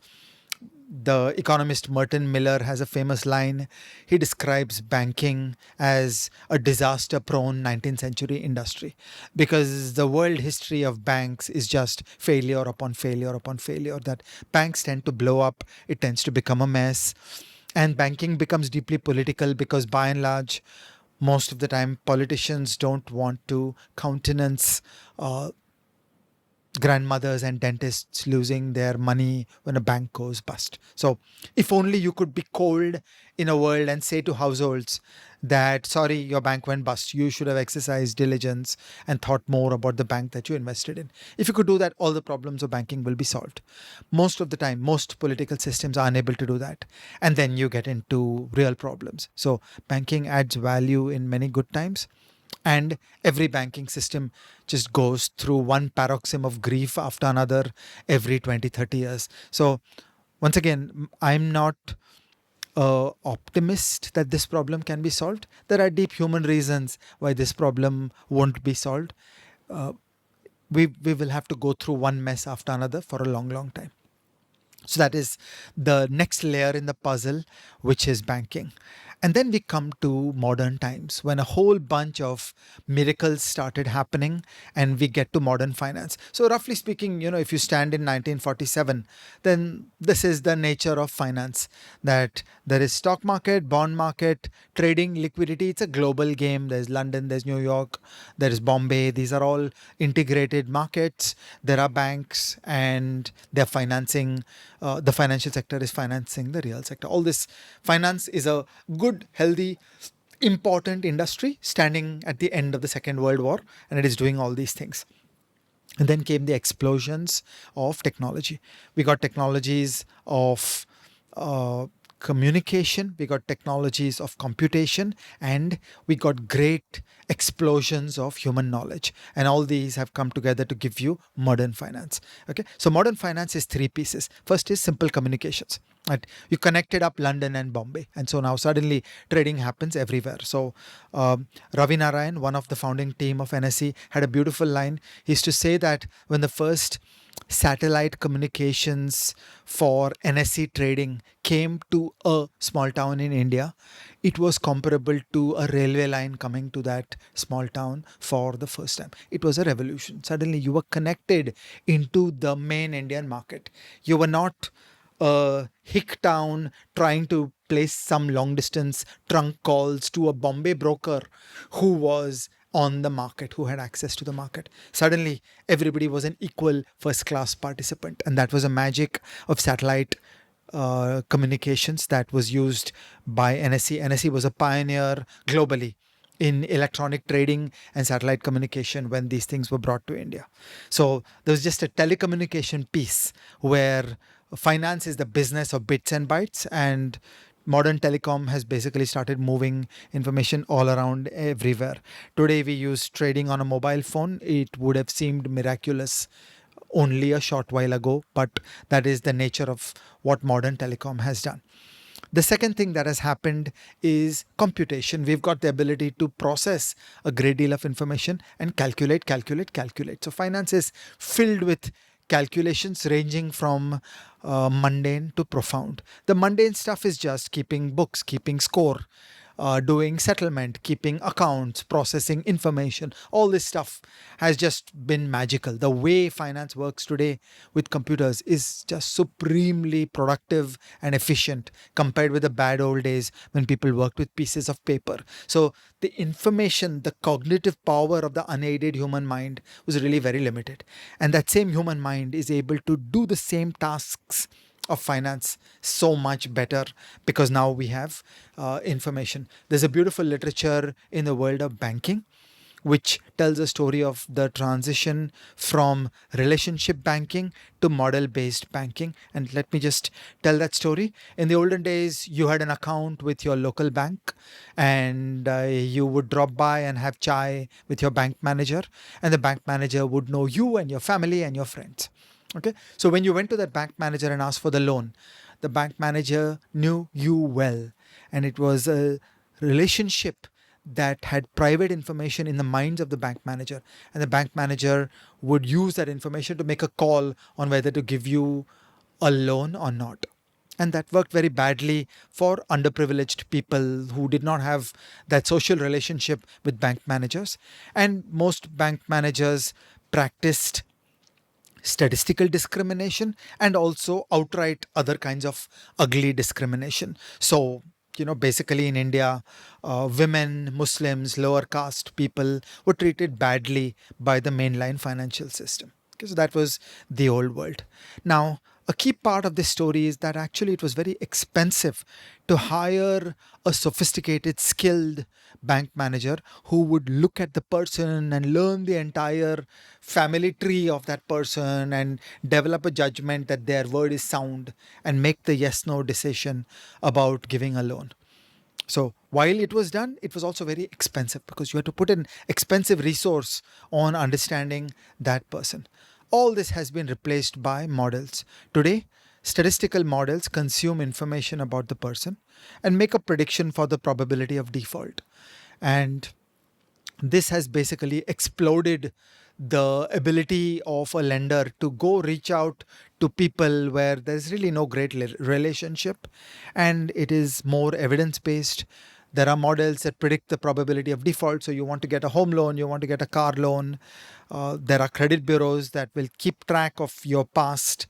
the economist Merton Miller has a famous line. He describes banking as a disaster prone 19th century industry because the world history of banks is just failure upon failure upon failure. That banks tend to blow up, it tends to become a mess. And banking becomes deeply political because, by and large, most of the time, politicians don't want to countenance grandmothers and dentists losing their money when a bank goes bust. So, if only you could be cold in a world and say to households that, sorry, your bank went bust. You should have exercised diligence and thought more about the bank that you invested in. If you could do that, all the problems of banking will be solved. Most of the time, most political systems are unable to do that. And then you get into real problems. So, banking adds value in many good times, and every banking system just goes through one paroxysm of grief after another every 20, 30 years. So once again, I'm not optimist that this problem can be solved. There are deep human reasons why this problem won't be solved. We will have to go through one mess after another for a long, long time. So that is the next layer in the puzzle, which is banking. And then we come to modern times when a whole bunch of miracles started happening and we get to modern finance. So roughly speaking, if you stand in 1947, then this is the nature of finance, that there is stock market, bond market, trading, liquidity. It's a global game. There's London, there's New York, there is Bombay. These are all integrated markets. There are banks and they're financing, the financial sector is financing the real sector. All this finance is a good, healthy, important industry standing at the end of the Second World War, and it is doing all these things. And then came the explosions of technology. We got technologies of communication, we got technologies of computation, and we got great explosions of human knowledge. And all these have come together to give you modern finance. Okay, so modern finance is three pieces. First is simple communications. Right? You connected up London and Bombay, and so now suddenly trading happens everywhere. So Ravi Narayan, one of the founding team of NSE, had a beautiful line. He used to say that when the first satellite communications for NSE trading came to a small town in India, it was comparable to a railway line coming to that small town for the first time. It was a revolution. Suddenly you were connected into the main Indian market. You were not a hick town trying to place some long distance trunk calls to a Bombay broker who was on the market, who had access to the market. Suddenly, everybody was an equal first class participant. And that was a magic of satellite communications that was used by NSE. NSE was a pioneer globally in electronic trading and satellite communication when these things were brought to India. So there was just a telecommunication piece where finance is the business of bits and bytes, and modern telecom has basically started moving information all around everywhere. Today we use trading on a mobile phone. It would have seemed miraculous only a short while ago, but that is the nature of what modern telecom has done. The second thing that has happened is computation. We've got the ability to process a great deal of information and calculate, calculate, calculate. So finance is filled with calculations ranging from mundane to profound. The mundane stuff is just keeping books, keeping score, doing settlement, keeping accounts, processing information. All this stuff has just been magical. The way finance works today with computers is just supremely productive and efficient compared with the bad old days when people worked with pieces of paper. So the information, the cognitive power of the unaided human mind was really very limited. And that same human mind is able to do the same tasks of finance so much better because now we have information. There's a beautiful literature in the world of banking which tells a story of the transition from relationship banking to model based banking. And let me just tell that story. In the olden days, you had an account with your local bank, and you would drop by and have chai with your bank manager, and the bank manager would know you and your family and your friends. Okay, so when you went to that bank manager and asked for the loan, the bank manager knew you well, and it was a relationship that had private information in the minds of the bank manager, and the bank manager would use that information to make a call on whether to give you a loan or not. And that worked very badly for underprivileged people who did not have that social relationship with bank managers. And most bank managers practiced statistical discrimination and also outright other kinds of ugly discrimination. So, basically in India, women, Muslims, lower caste people were treated badly by the mainline financial system. Okay, so that was the old world. Now, a key part of this story is that actually it was very expensive to hire a sophisticated, skilled bank manager who would look at the person and learn the entire family tree of that person and develop a judgment that their word is sound and make the yes no decision about giving a loan. So while it was done, it was also very expensive because you had to put an expensive resource on understanding that person. All this has been replaced by models. Today, statistical models consume information about the person and make a prediction for the probability of default. And this has basically exploded the ability of a lender to go reach out to people where there's really no great relationship, and it is more evidence based. There are models that predict the probability of default. So you want to get a home loan, you want to get a car loan. There are credit bureaus that will keep track of your past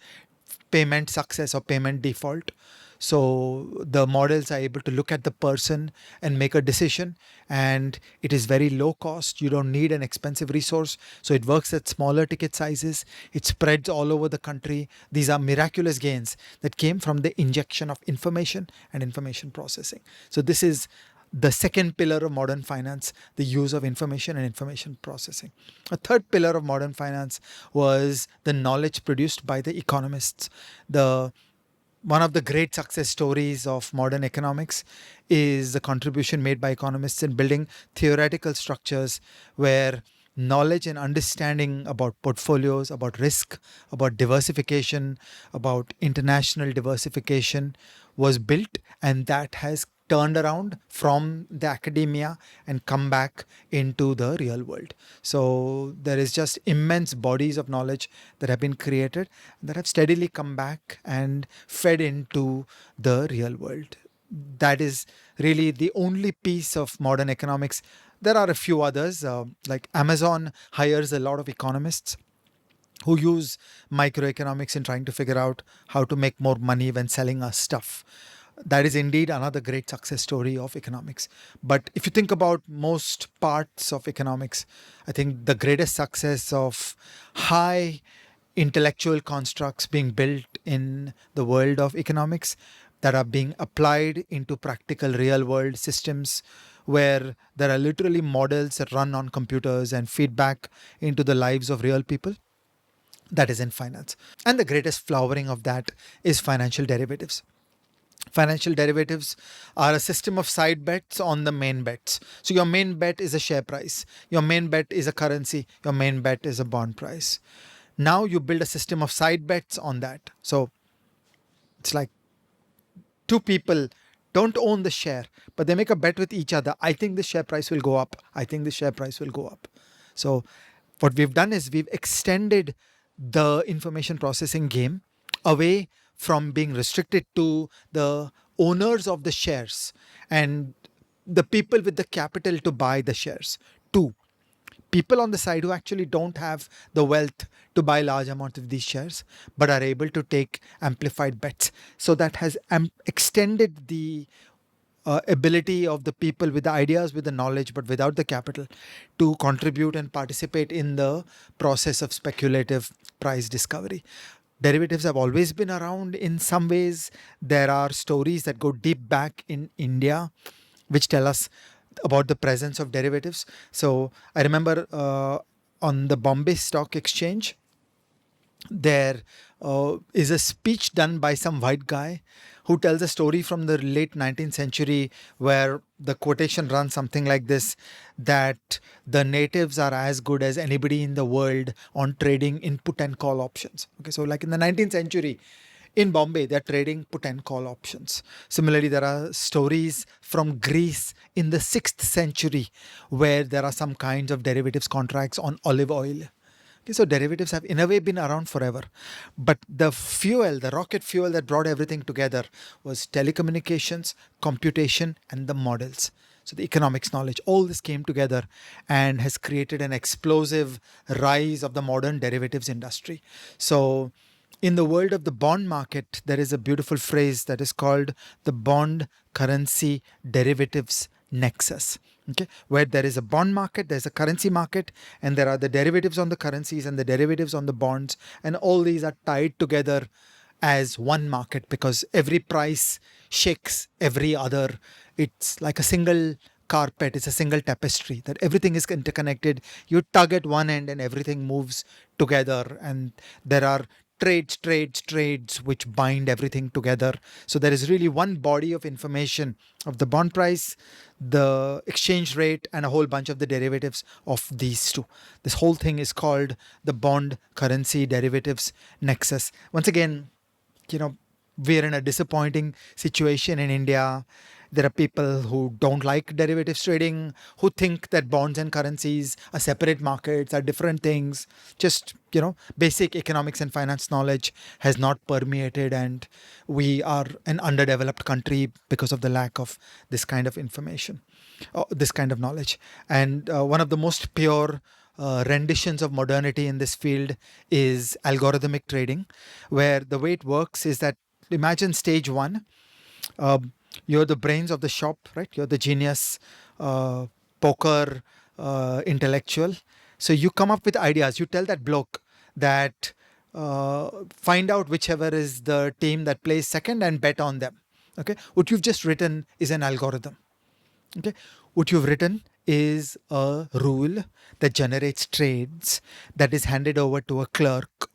payment success or payment default. So the models are able to look at the person and make a decision, and it is very low cost. You don't need an expensive resource. So it works at smaller ticket sizes. It spreads all over the country. These are miraculous gains that came from the injection of information and information processing. So this is the second pillar of modern finance, the use of information and information processing. A third pillar of modern finance was the knowledge produced by the economists. The one of the great success stories of modern economics is the contribution made by economists in building theoretical structures where knowledge and understanding about portfolios, about risk, about diversification, about international diversification was built, and that has turned around from the academia and come back into the real world. So there is just immense bodies of knowledge that have been created that have steadily come back and fed into the real world. That is really the only piece of modern economics. There are a few others, like Amazon hires a lot of economists who use microeconomics in trying to figure out how to make more money when selling us stuff. That is indeed another great success story of economics. But if you think about most parts of economics, I think the greatest success of high intellectual constructs being built in the world of economics that are being applied into practical real world systems where there are literally models that run on computers and feedback into the lives of real people, that is in finance. And the greatest flowering of that is financial derivatives. Financial derivatives are a system of side bets on the main bets. So your main bet is a share price, your main bet is a currency, your main bet is a bond price. Now you build a system of side bets on that. So it's like two people don't own the share, but they make a bet with each other. I think the share price will go up. I think the share price will go up. So what we've done is we've extended the information processing game away from being restricted to the owners of the shares and the people with the capital to buy the shares to people on the side who actually don't have the wealth to buy large amounts of these shares but are able to take amplified bets. So that has extended the ability of the people with the ideas, with the knowledge, but without the capital to contribute and participate in the process of speculative price discovery. Derivatives have always been around in some ways. There are stories that go deep back in India which tell us about the presence of derivatives. So I remember on the Bombay Stock Exchange, there is a speech done by some white guy who tells a story from the late 19th century where the quotation runs something like this, that the natives are as good as anybody in the world on trading in put and call options. Okay, so like in the 19th century, in Bombay, they're trading put and call options. Similarly, there are stories from Greece in the 6th century where there are some kinds of derivatives contracts on olive oil. Okay, so derivatives have in a way been around forever. But the fuel, the rocket fuel that brought everything together was telecommunications, computation, and the models. So the economics knowledge, all this came together and has created an explosive rise of the modern derivatives industry. So in the world of the bond market, there is a beautiful phrase that is called the bond currency derivatives nexus. Okay, where there is a bond market, there's a currency market, and there are the derivatives on the currencies and the derivatives on the bonds, and all these are tied together as one market because every price shakes every other. It's like a single carpet, it's a single tapestry that everything is interconnected. You tug at one end and everything moves together, and there are trades which bind everything together. So there is really one body of information of the bond price, the exchange rate, and a whole bunch of the derivatives of these two. This whole thing is called the bond currency derivatives nexus. Once again, you know, we're in a disappointing situation in India. There are people who don't like derivatives trading, who think that bonds and currencies are separate markets, are different things. Just, basic economics and finance knowledge has not permeated, and we are an underdeveloped country because of the lack of this kind of information, this kind of knowledge. And one of the most pure renditions of modernity in this field is algorithmic trading, where the way it works is that imagine stage one. You're the brains of the shop, right? You're the genius, poker intellectual. So you come up with ideas. You tell that bloke that find out whichever is the team that plays second and bet on them. Okay. What you've just written is an algorithm. Okay. What you've written is a rule that generates trades that is handed over to a clerk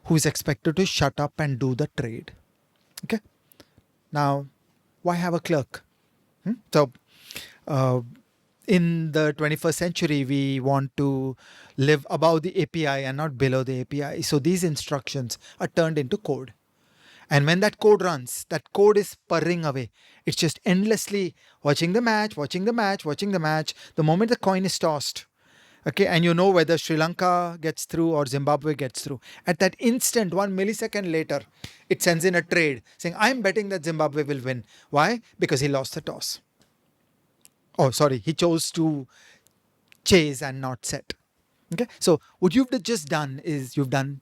who is expected to shut up and do the trade. Okay. Now, why have a clerk? So, uh, in the 21st century, we want to live above the API and not below the API. So these instructions are turned into code. And when that code runs, that code is purring away. It's just endlessly watching the match, watching the match, watching the match. The moment the coin is tossed, okay, and you know whether Sri Lanka gets through or Zimbabwe gets through. At that instant, 1 millisecond later, it sends in a trade saying, I'm betting that Zimbabwe will win. Why? Because he lost the toss. Oh, sorry, he chose to chase and not set. Okay, so what you've just done is you've done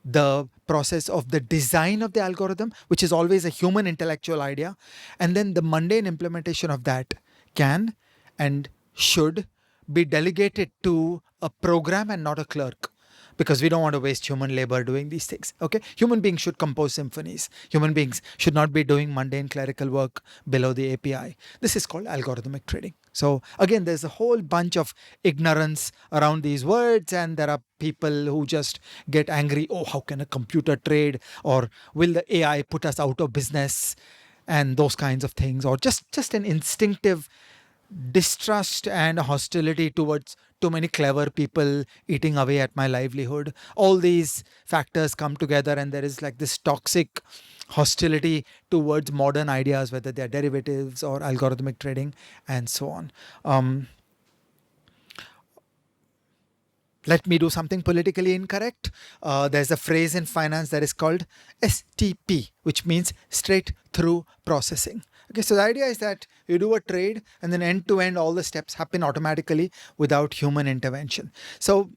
the process of the design of the algorithm, which is always a human intellectual idea, and then the mundane implementation of that can and should be delegated to a program and not a clerk, because we don't want to waste human labor doing these things. Okay, human beings should compose symphonies. Human beings should not be doing mundane clerical work below the API. This is called algorithmic trading. So again, there's a whole bunch of ignorance around these words, and there are people who just get angry. Oh, how can a computer trade? Or will the AI put us out of business? And those kinds of things, or just an instinctive distrust and hostility towards too many clever people eating away at my livelihood. All these factors come together, and there is like this toxic hostility towards modern ideas, whether they're derivatives or algorithmic trading and so on. Let me do something politically incorrect. There's a phrase in finance that is called STP, which means straight through processing. Okay, so the idea is that you do a trade and then end to end, all the steps happen automatically without human intervention. So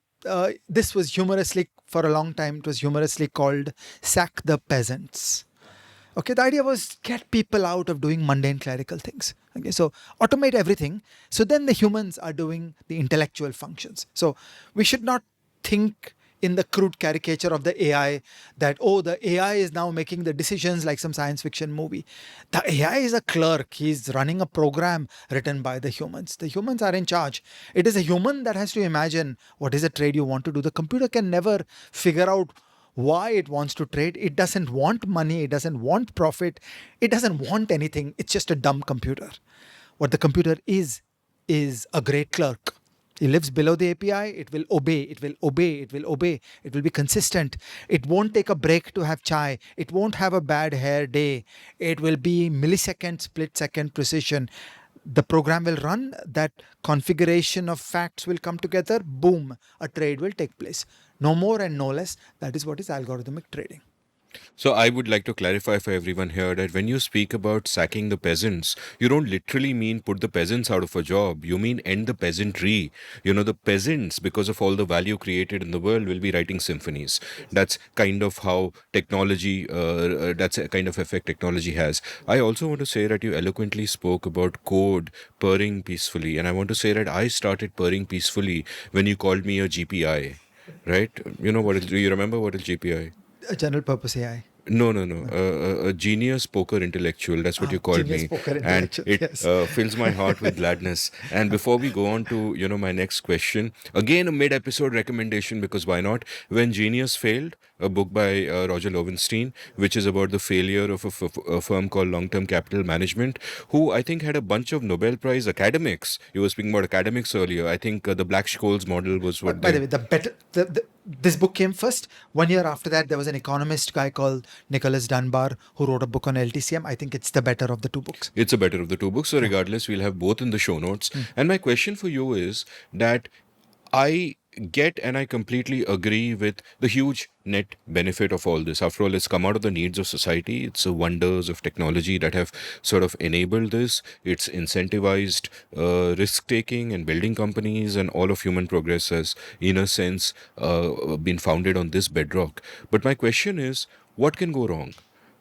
this was humorously, for a long time, it was humorously called sack the peasants. Okay, the idea was get people out of doing mundane clerical things. Okay, so automate everything. So then the humans are doing the intellectual functions. So we should not think in the crude caricature of the AI that, oh, the AI is now making the decisions like some science fiction movie. The AI is a clerk. He's running a program written by the humans. The humans are in charge. It is a human that has to imagine what is a trade you want to do. The computer can never figure out why it wants to trade. It doesn't want money, it doesn't want profit, it doesn't want anything. It's just a dumb computer. What the computer is a great clerk. It lives below the API, it will obey, it will obey, it will obey, it will be consistent. It won't take a break to have chai, it won't have a bad hair day, it will be millisecond, split second precision. The program will run, that configuration of facts will come together, boom, a trade will take place. No more and no less. That is what is algorithmic trading. So I would like to clarify for everyone here that when you speak about sacking the peasants, you don't literally mean put the peasants out of a job. You mean end the peasantry. The peasants, because of all the value created in the world, will be writing symphonies. That's kind of how technology, that's a kind of effect technology has. I also want to say that you eloquently spoke about code purring peacefully. And I want to say that I started purring peacefully when you called me a GPI, right? Do you remember what is GPI? A general purpose AI. No, no, no. A genius poker intellectual. That's what you called Genius me, poker and intellectual. it Yes. fills my heart with gladness. And before we go on to my next question, again a mid-episode recommendation, because why not? When Genius Failed, a book by Roger Lowenstein, which is about the failure of a firm called Long Term Capital Management, who I think had a bunch of Nobel Prize academics. You were speaking about academics earlier. I think the Black-Scholes model was what By the they. way, this book came first. 1 year after that, there was an economist guy called Nicholas Dunbar who wrote a book on LTCM. I think it's the better of the two books. It's a better of the two books. So, Yeah. regardless, we'll have both in the show notes. And my question for you is that I get and I completely agree with the huge net benefit of all this. After all, it's come out of the needs of society. It's the wonders of technology that have sort of enabled this. It's incentivized risk taking and building companies, and all of human progress has, in a sense, been founded on this bedrock. But my question is, what can go wrong?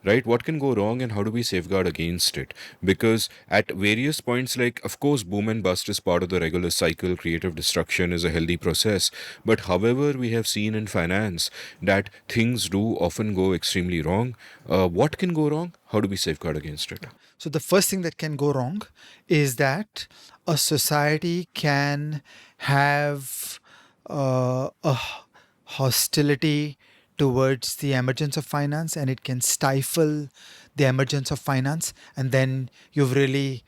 Right, what can go wrong and how do we safeguard against it? Because at various points, like, of course, boom and bust is part of the regular cycle, creative destruction is a healthy process, but however, we have seen in finance that things do often go extremely wrong. What can go wrong? How do we safeguard against it? So the first thing that can go wrong is that a society can have a hostility towards the emergence of finance, and it can stifle the emergence of finance. And then you've really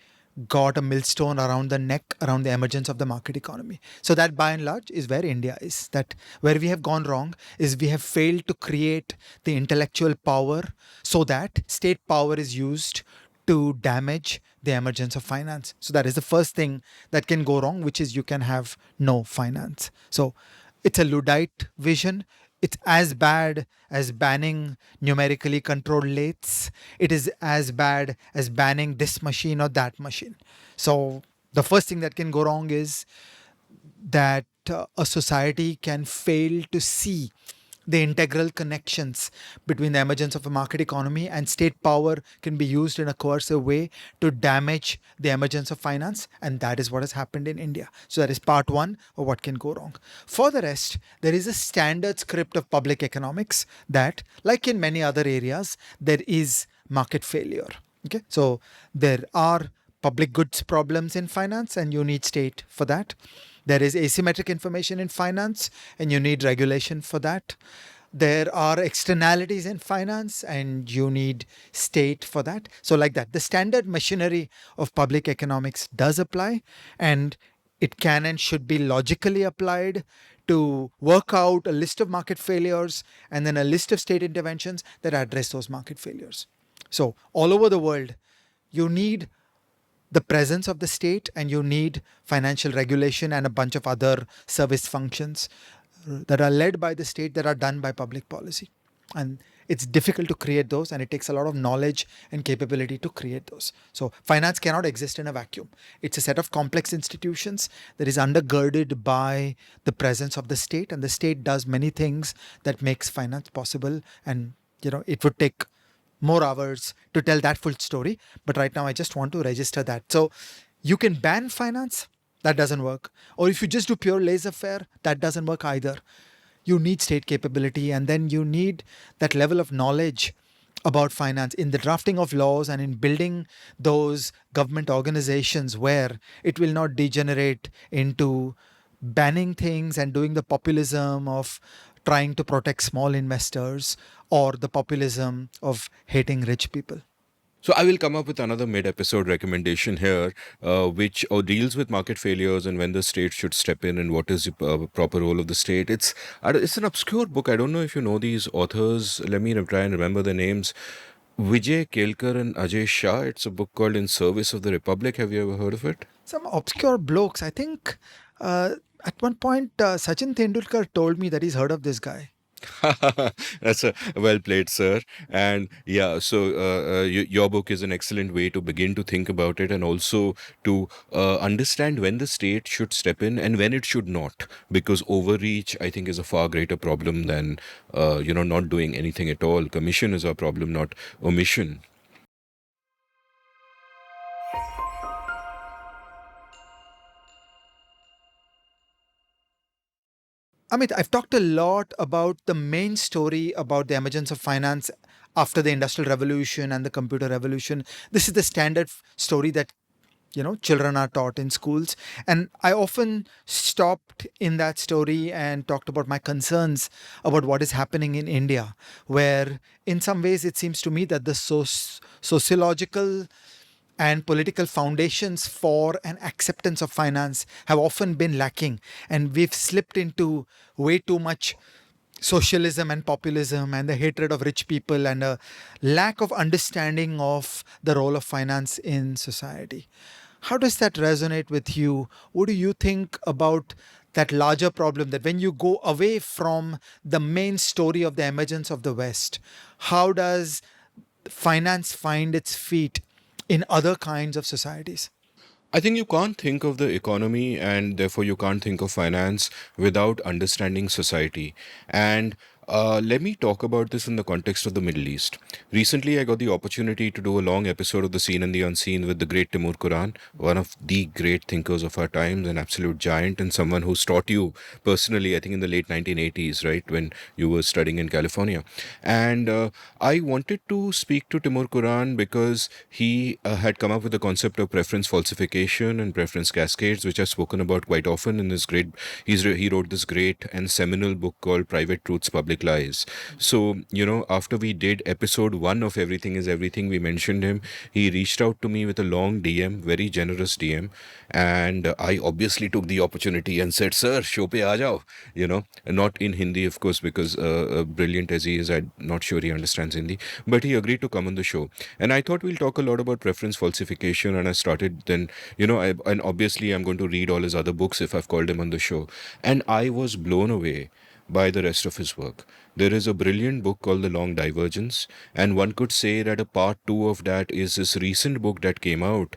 got a millstone around the neck around the emergence of the market economy. So that by and large is where India is. That where we have gone wrong is we have failed to create the intellectual power so that state power is used to damage the emergence of finance. So that is the first thing that can go wrong, which is you can have no finance. So it's a Luddite vision. It's as bad as banning numerically controlled lathes. It is as bad as banning this machine or that machine. So the first thing that can go wrong is that a society can fail to see the integral connections between the emergence of a market economy, and state power can be used in a coercive way to damage the emergence of finance. And that is what has happened in India. So that is part one of what can go wrong. For the rest, there is a standard script of public economics that, like in many other areas, there is market failure. Okay, so there are public goods problems in finance, and you need state for that. There is asymmetric information in finance, and you need regulation for that. There are externalities in finance, and you need state for that. So, like that, the standard machinery of public economics does apply, and it can and should be logically applied to work out a list of market failures and then a list of state interventions that address those market failures. So, all over the world, you need the presence of the state, and you need financial regulation and a bunch of other service functions that are led by the state, that are done by public policy. And it's difficult to create those, and it takes a lot of knowledge and capability to create those. So finance cannot exist in a vacuum. It's a set of complex institutions that is undergirded by the presence of the state, and the state does many things that makes finance possible. And it would take more hours to tell that full story, but right now I just want to register that. So you can ban finance, that doesn't work. Or if you just do pure laissez-faire, that doesn't work either. You need state capability, and then you need that level of knowledge about finance in the drafting of laws and in building those government organizations where it will not degenerate into banning things and doing the populism of trying to protect small investors or the populism of hating rich people. So I will come up with another mid-episode recommendation here, which deals with market failures and when the state should step in and what is the proper role of the state. It's an obscure book. I don't know if you know these authors. Let me try and remember their names. Vijay Kelkar and Ajay Shah. It's a book called In Service of the Republic. Have you ever heard of it? Some obscure blokes. I think at one point Sachin Tendulkar told me that he's heard of this guy. That's a well played, sir. And yeah, so your book is an excellent way to begin to think about it, and also to understand when the state should step in and when it should not, because overreach, I think, is a far greater problem than not doing anything at all. Commission is our problem, not omission. Amit, I've talked a lot about the main story about the emergence of finance after the Industrial Revolution and the Computer Revolution. This is the standard story that children are taught in schools. And I often stopped in that story and talked about my concerns about what is happening in India, where in some ways it seems to me that the sociological and political foundations for an acceptance of finance have often been lacking. And we've slipped into way too much socialism and populism and the hatred of rich people and a lack of understanding of the role of finance in society. How does that resonate with you? What do you think about that larger problem, that when you go away from the main story of the emergence of the West, how does finance find its feet in other kinds of societies? I think you can't think of the economy and therefore you can't think of finance without understanding society. And let me talk about this in the context of the Middle East. Recently, I got the opportunity to do a long episode of The Seen and the Unseen with the great Timur Kuran, one of the great thinkers of our times, an absolute giant, and someone who's taught you personally, I think in the late 1980s, right, when you were studying in California. And I wanted to speak to Timur Kuran because he had come up with the concept of preference falsification and preference cascades, which I've spoken about quite often in this great, he wrote this great and seminal book called Private Truths, Public public lies. So, after we did episode 1 of Everything is Everything, we mentioned him. He reached out to me with a long DM, very generous DM. And I obviously took the opportunity and said, Sir, show pe aa jao. Not in Hindi, of course, because brilliant as he is, I'm not sure he understands Hindi. But he agreed to come on the show. And I thought we'll talk a lot about preference falsification. And I started then, and obviously I'm going to read all his other books if I've called him on the show. And I was blown away by the rest of his work. There is a brilliant book called The Long Divergence, and one could say that a part two of that is this recent book that came out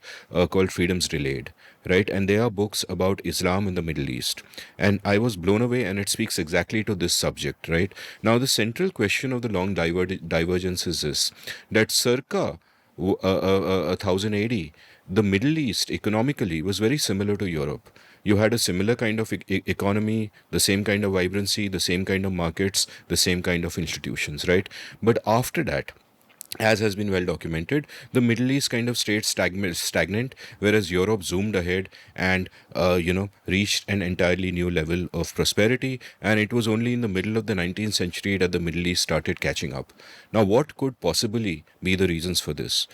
called Freedoms Delayed, right? And they are books about Islam in the Middle East. And I was blown away, and it speaks exactly to this subject, right? Now, the central question of The Long Divergence is this, that circa 1000 AD, the Middle East economically was very similar to Europe. You had a similar kind of economy, the same kind of vibrancy, the same kind of markets, the same kind of institutions, right? But after that, as has been well documented, the Middle East kind of stayed stagnant, whereas Europe zoomed ahead and, reached an entirely new level of prosperity. And it was only in the middle of the 19th century that the Middle East started catching up. Now, what could possibly be the reasons for this?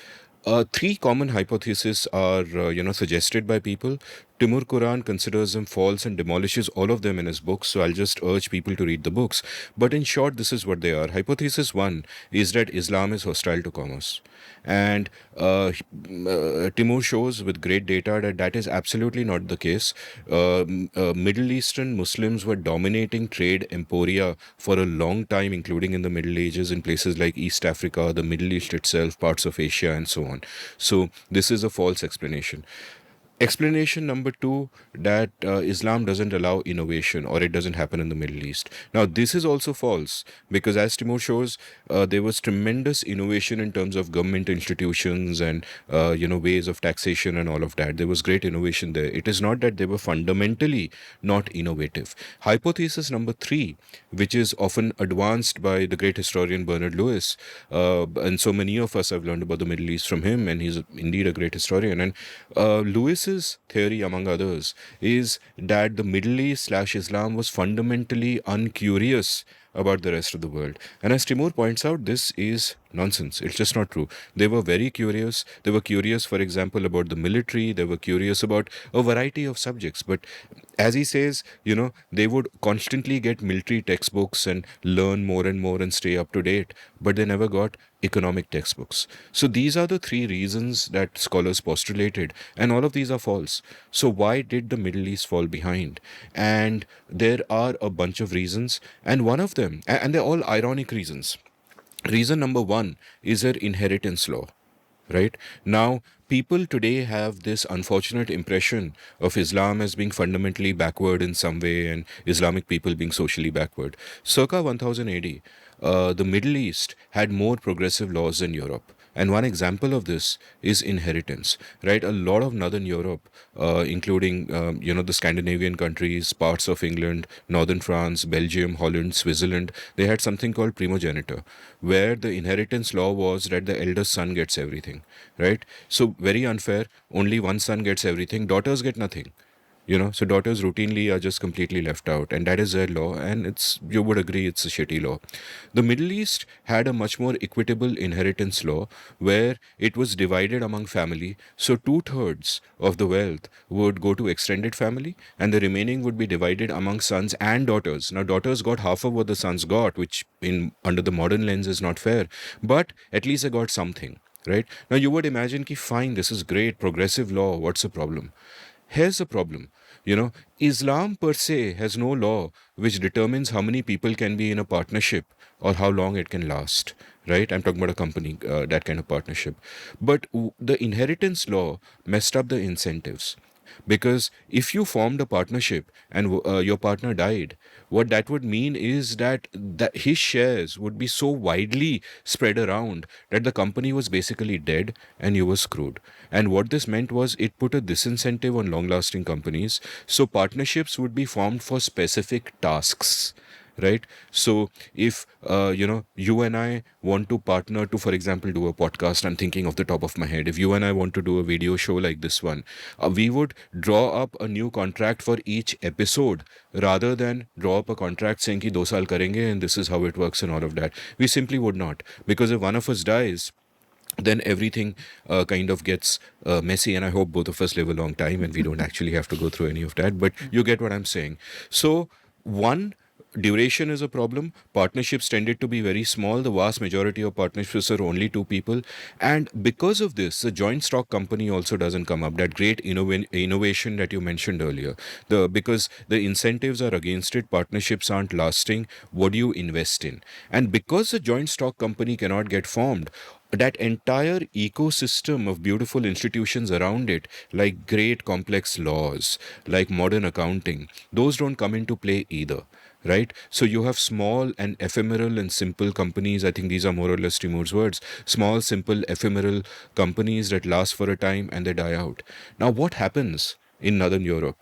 Three common hypotheses are, suggested by people. Timur Kuran considers them false and demolishes all of them in his books, so I'll just urge people to read the books. But in short, this is what they are. Hypothesis one is that Islam is hostile to commerce. And Timur shows with great data that that is absolutely not the case. Middle Eastern Muslims were dominating trade emporia for a long time, including in the Middle Ages in places like East Africa, the Middle East itself, parts of Asia, and so on. So, this is a false explanation. Explanation number two, that Islam doesn't allow innovation, or it doesn't happen in the Middle East. Now, this is also false because, as Timur shows, there was tremendous innovation in terms of government institutions and ways of taxation and all of that. There was great innovation there. It is not that they were fundamentally not innovative. Hypothesis number three, which is often advanced by the great historian Bernard Lewis, and so many of us have learned about the Middle East from him, and he's indeed a great historian. And Lewis's theory, among others, is that the Middle East / Islam was fundamentally uncurious about the rest of the world. And as Timur points out, this is nonsense. It's just not true. They were very curious. They were curious, for example, about the military. They were curious about a variety of subjects. But as he says, they would constantly get military textbooks and learn more and more and stay up to date. But they never got economic textbooks. So these are the three reasons that scholars postulated, and all of these are false. So why did the Middle East fall behind? And there are a bunch of reasons, and one of them, and they're all ironic reasons. Reason number one is their inheritance law, right? Now, people today have this unfortunate impression of Islam as being fundamentally backward in some way and Islamic people being socially backward. Circa 1000 AD, the Middle East had more progressive laws than Europe. And one example of this is inheritance, right? A lot of Northern Europe, including, the Scandinavian countries, parts of England, Northern France, Belgium, Holland, Switzerland, they had something called primogeniture, where the inheritance law was that the eldest son gets everything, right? So very unfair. Only one son gets everything. Daughters get nothing. So daughters routinely are just completely left out, and that is their law, and you would agree it's a shitty law. The Middle East had a much more equitable inheritance law where it was divided among family, so two-thirds of the wealth would go to extended family, and the remaining would be divided among sons and daughters. Now, daughters got half of what the sons got, which under the modern lens is not fair, but at least they got something, right? Now, you would imagine, ki, fine, this is great, progressive law, what's the problem? Here's the problem. Islam per se has no law which determines how many people can be in a partnership or how long it can last, right? I'm talking about a company, that kind of partnership. But the inheritance law messed up the incentives. Because if you formed a partnership and your partner died, what that would mean is that his shares would be so widely spread around that the company was basically dead and you were screwed. And what this meant was it put a disincentive on long lasting companies. So partnerships would be formed for specific tasks. right? So if you and I want to partner to, for example, do a podcast, I'm thinking off the top of my head, if you and I want to do a video show like this one, we would draw up a new contract for each episode rather than draw up a contract saying ki 2 saal karenge and this is how it works and all of that. We simply would not, because if one of us dies, then everything kind of gets messy. And I hope both of us live a long time and we don't actually have to go through any of that. But you get what I'm saying. So, one, duration is a problem. Partnerships tended to be very small. The vast majority of partnerships are only two people. And because of this, the joint stock company also doesn't come up. That great innovation that you mentioned earlier. Because the incentives are against it, partnerships aren't lasting. What do you invest in? And because the joint stock company cannot get formed, that entire ecosystem of beautiful institutions around it, like great complex laws, like modern accounting, those don't come into play either, right? So you have small and ephemeral and simple companies. I think these are more or less Timur's words. Small, simple, ephemeral companies that last for a time and they die out. Now, what happens in Northern Europe?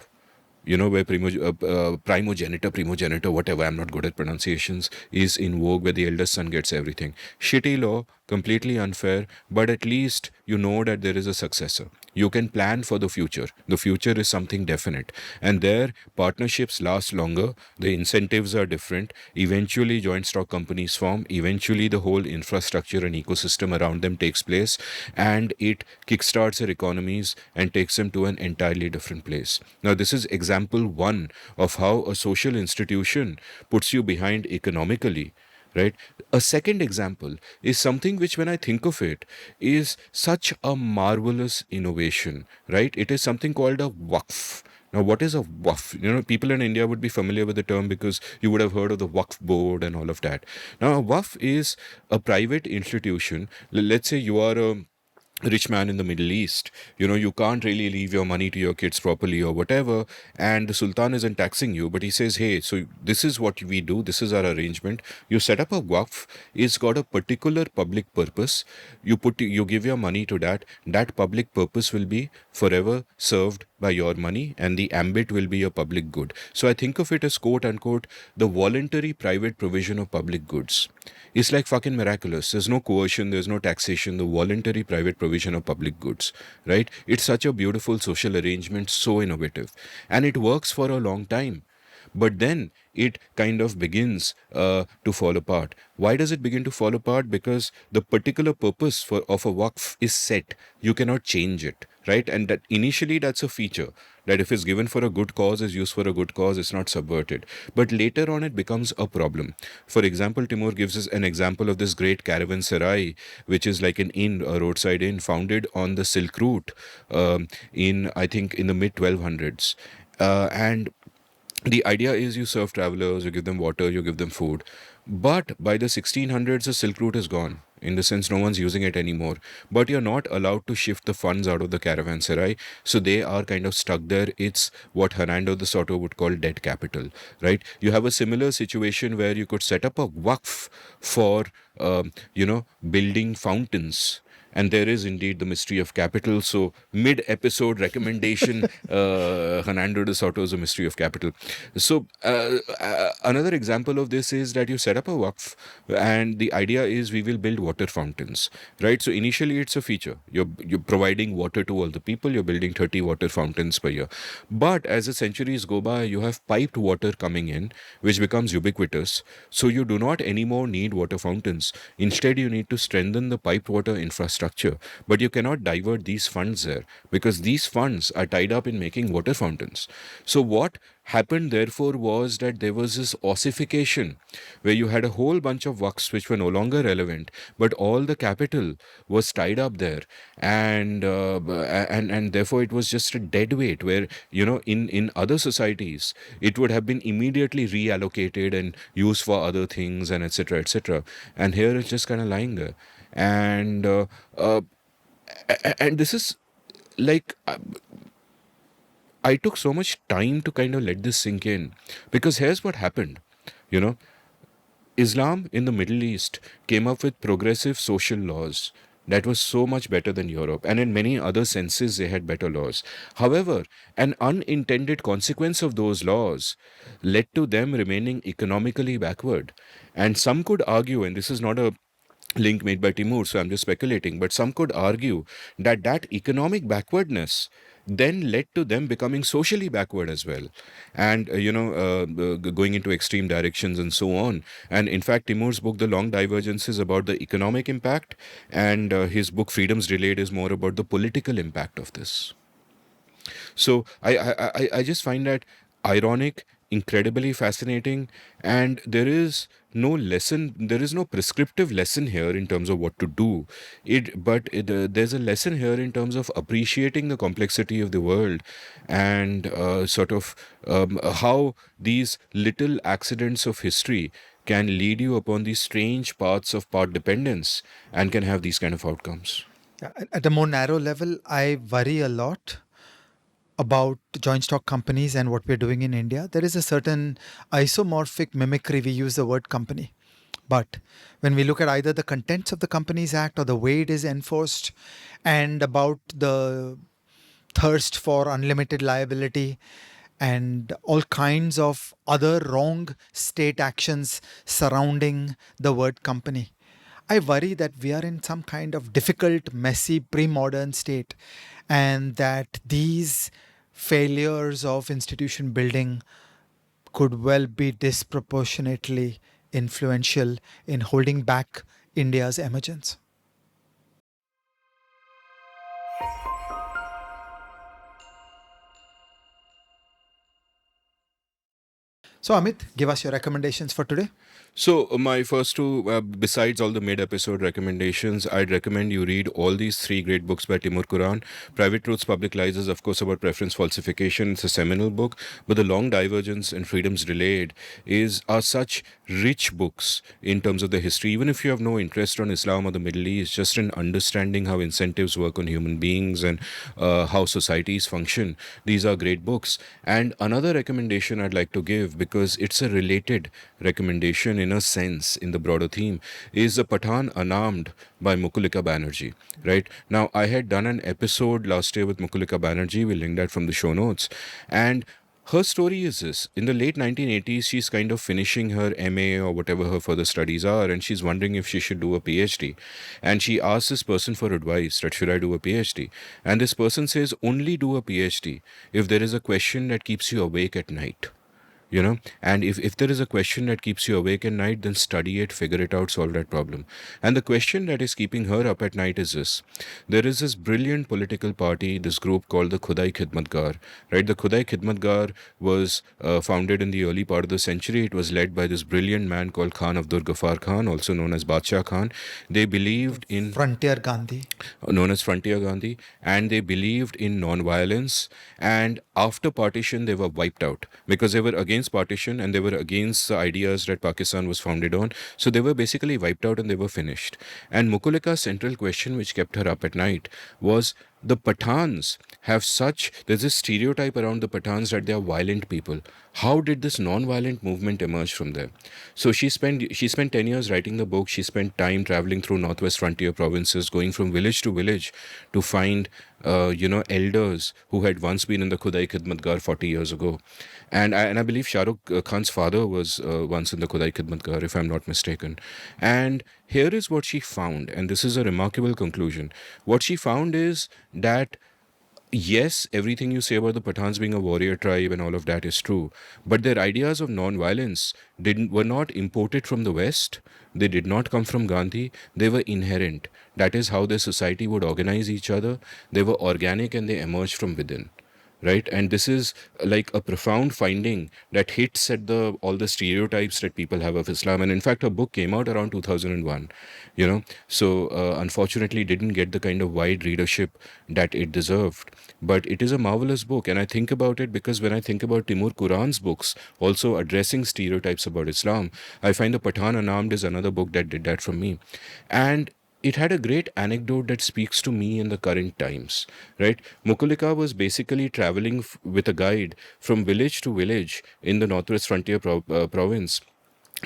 Where primogenitor, whatever, I'm not good at pronunciations, is in vogue, where the eldest son gets everything. Shitty law, completely unfair, but at least you know that there is a successor. You can plan for the future. The future is something definite. And there, partnerships last longer, the incentives are different. Eventually, joint stock companies form. Eventually, the whole infrastructure and ecosystem around them takes place, and it kickstarts their economies and takes them to an entirely different place. Now, this is example one of how a social institution puts you behind economically, right? A second example is something which, when I think of it, is such a marvelous innovation, right? It is something called a waqf. Now, what is a waqf? People in India would be familiar with the term because you would have heard of the waqf board and all of that. Now, a waqf is a private institution. Let's say you are a rich man in the Middle East. You can't really leave your money to your kids properly or whatever, and the Sultan isn't taxing you, but he says, hey, so this is what we do, this is our arrangement. You set up a waqf, it's got a particular public purpose. You give your money to that public purpose will be forever served by your money, and the ambit will be a public good. So I think of it as, quote unquote, the voluntary private provision of public goods. It's like fucking miraculous. There's no coercion, there's no taxation, the voluntary private provision of public goods, right? It's such a beautiful social arrangement, so innovative. And it works for a long time. But then it kind of begins to fall apart. Why does it begin to fall apart? Because the particular purpose of a waqf is set. You cannot change it, right? And that initially that's a feature, that if it's given for a good cause, is used for a good cause, it's not subverted. But later on it becomes a problem. For example, Timur gives us an example of this great caravanserai, which is like an inn, a roadside inn, founded on the Silk Route in, I think, in the mid 1200s. And the idea is you serve travelers, you give them water, you give them food. But by the 1600s, the Silk Route is gone. In the sense, no one's using it anymore. But you're not allowed to shift the funds out of the caravanserai. So they are kind of stuck there. It's what Hernando de Soto would call dead capital, right? You have a similar situation where you could set up a waqf for, building fountains, and there is indeed the mystery of capital. So, mid-episode recommendation, Hernando de Soto's A Mystery of Capital. So, another example of this is that you set up a waqf, and the idea is we will build water fountains, right? So, initially it's a feature. You're providing water to all the people. You're building 30 water fountains per year. But as the centuries go by, you have piped water coming in, which becomes ubiquitous. So, you do not anymore need water fountains. Instead, you need to strengthen the piped water infrastructure. But you cannot divert these funds there, because these funds are tied up in making water fountains. So what happened therefore was that there was this ossification, where you had a whole bunch of waqfs which were no longer relevant, but all the capital was tied up there, and therefore it was just a dead weight, where in other societies it would have been immediately reallocated and used for other things, and etc etc, and here it's just kind of lying there. And uh, and this is like, I took so much time to kind of let this sink in, because here's what happened. You know, Islam in the Middle East came up with progressive social laws, that was so much better than Europe, and in many other senses, they had better laws. However, an unintended consequence of those laws led to them remaining economically backward. And some could argue, and this is not a link made by Timur, so I'm just speculating, but some could argue that that economic backwardness then led to them becoming socially backward as well, and going into extreme directions and so on. And in fact, Timur's book The Long Divergence is about the economic impact, and his book Freedoms Delayed is more about the political impact of this. So I just find that ironic, incredibly fascinating, and there is no prescriptive lesson here in terms of what to do. There's a lesson here in terms of appreciating the complexity of the world, and how these little accidents of history can lead you upon these strange paths of part dependence and can have these kind of outcomes. Yeah, at a more narrow level, I worry a lot about joint stock companies and what we're doing in India. There is a certain isomorphic mimicry. We use the word company. But when we look at either the contents of the Companies Act or the way it is enforced, and about the thirst for unlimited liability and all kinds of other wrong state actions surrounding the word company, I worry that we are in some kind of difficult, messy, pre modern state, and that these failures of institution building could well be disproportionately influential in holding back India's emergence. So, Amit, give us your recommendations for today. So, my first two, besides all the mid-episode recommendations, I'd recommend you read all these three great books by Timur Kuran. Private Truths, Public Lies is, of course, about preference falsification. It's a seminal book. But The Long Divergence and Freedoms Delayed are such rich books in terms of the history. Even if you have no interest on Islam or the Middle East, just in understanding how incentives work on human beings and how societies function, these are great books. And another recommendation I'd like to give, because it's a related recommendation in a sense in the broader theme, is The Pathan Unarmed by Mukulika Banerjee. Right now, I had done an episode last year with Mukulika Banerjee. We'll link that from the show notes. And her story is this: in the late 1980s, she's kind of finishing her MA or whatever her further studies are, and she's wondering if she should do a PhD. And she asks this person for advice that should I do a PhD? And this person says, only do a PhD if there is a question that keeps you awake at night. And if there is a question that keeps you awake at night, then study it, figure it out, solve that problem. And the question that is keeping her up at night is this: there is this brilliant political party, this group called the Khudai Khidmatgar, right? The Khudai Khidmatgar was founded in the early part of the century. It was led by this brilliant man called Khan Abdur Ghaffar Khan, also known as Badshah Khan. They believed in Frontier Gandhi. known as Frontier Gandhi, and they believed in non-violence. And after partition, they were wiped out because they were against partition and they were against the ideas that Pakistan was founded on. So they were basically wiped out and they were finished. And Mukulika's central question, which kept her up at night, was the Pathans there's this stereotype around the Pathans that they are violent people. How did this non-violent movement emerge from there? So she spent 10 years writing the book. She spent time traveling through northwest frontier provinces, going from village to village to find elders who had once been in the Khudai Khidmatgar 40 years ago. And I believe Shah Rukh Khan's father was once in the Khudai Khidmatgar, if I'm not mistaken. And here is what she found, and this is a remarkable conclusion. What she found is that yes, everything you say about the Pathans being a warrior tribe and all of that is true, but their ideas of non-violence were not imported from the West. They did not come from Gandhi. They were inherent. That is how their society would organize each other. They were organic and they emerged from within. Right, and this is like a profound finding that hits at all the stereotypes that people have of Islam. And in fact, a book came out around 2001, so unfortunately didn't get the kind of wide readership that it deserved. But it is a marvelous book, and I think about it because when I think about Timur Kuran's books also addressing stereotypes about Islam, I find The Pathan Unarmed is another book that did that for me. And it had a great anecdote that speaks to me in the current times, right? Mukulika was basically traveling with a guide from village to village in the northwest frontier province.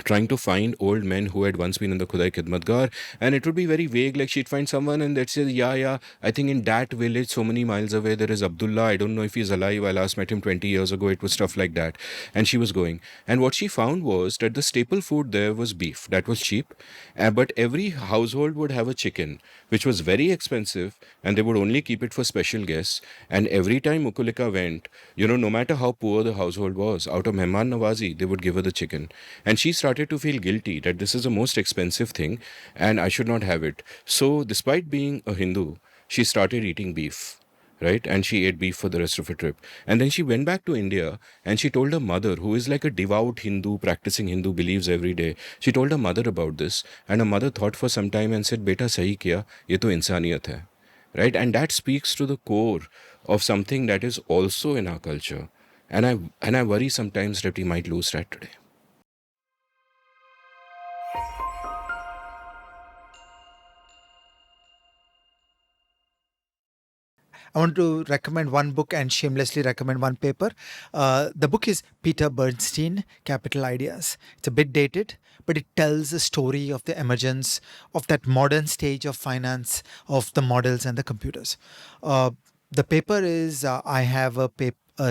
trying to find old men who had once been in the Khudai Khidmatgar, and it would be very vague. Like she'd find someone and they'd say, "Yeah, yeah, I think in that village, so many miles away, there is Abdullah. I don't know if he's alive. I last met him 20 years ago." It was stuff like that. And she was going. And what she found was that the staple food there was beef. That was cheap. But every household would have a chicken, which was very expensive, and they would only keep it for special guests. And every time Mukulika went, no matter how poor the household was, out of Mehman Nawazi, they would give her the chicken. And she started to feel guilty that this is the most expensive thing and I should not have it. So, despite being a Hindu, she started eating beef. Right, and she ate beef for the rest of her trip. And then she went back to India and she told her mother, who is like a devout Hindu, practicing Hindu, believes every day. She told her mother about this, and her mother thought for some time and said, "Beta, sahi kiya, ye to insaniyat hai." Right, and that speaks to the core of something that is also in our culture. And I worry sometimes that we might lose that today. I want to recommend one book and shamelessly recommend one paper. The book is Peter Bernstein, Capital Ideas. It's a bit dated, but it tells the story of the emergence of that modern stage of finance, of the models and the computers. The paper is, I have a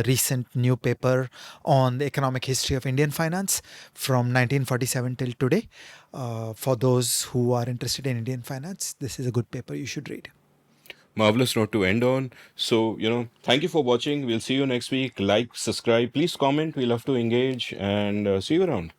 recent new paper on the economic history of Indian finance from 1947 till today. For those who are interested in Indian finance, this is a good paper you should read. Marvelous note to end on. So, thank you for watching. We'll see you next week. Like, subscribe, please comment. We love to engage and see you around.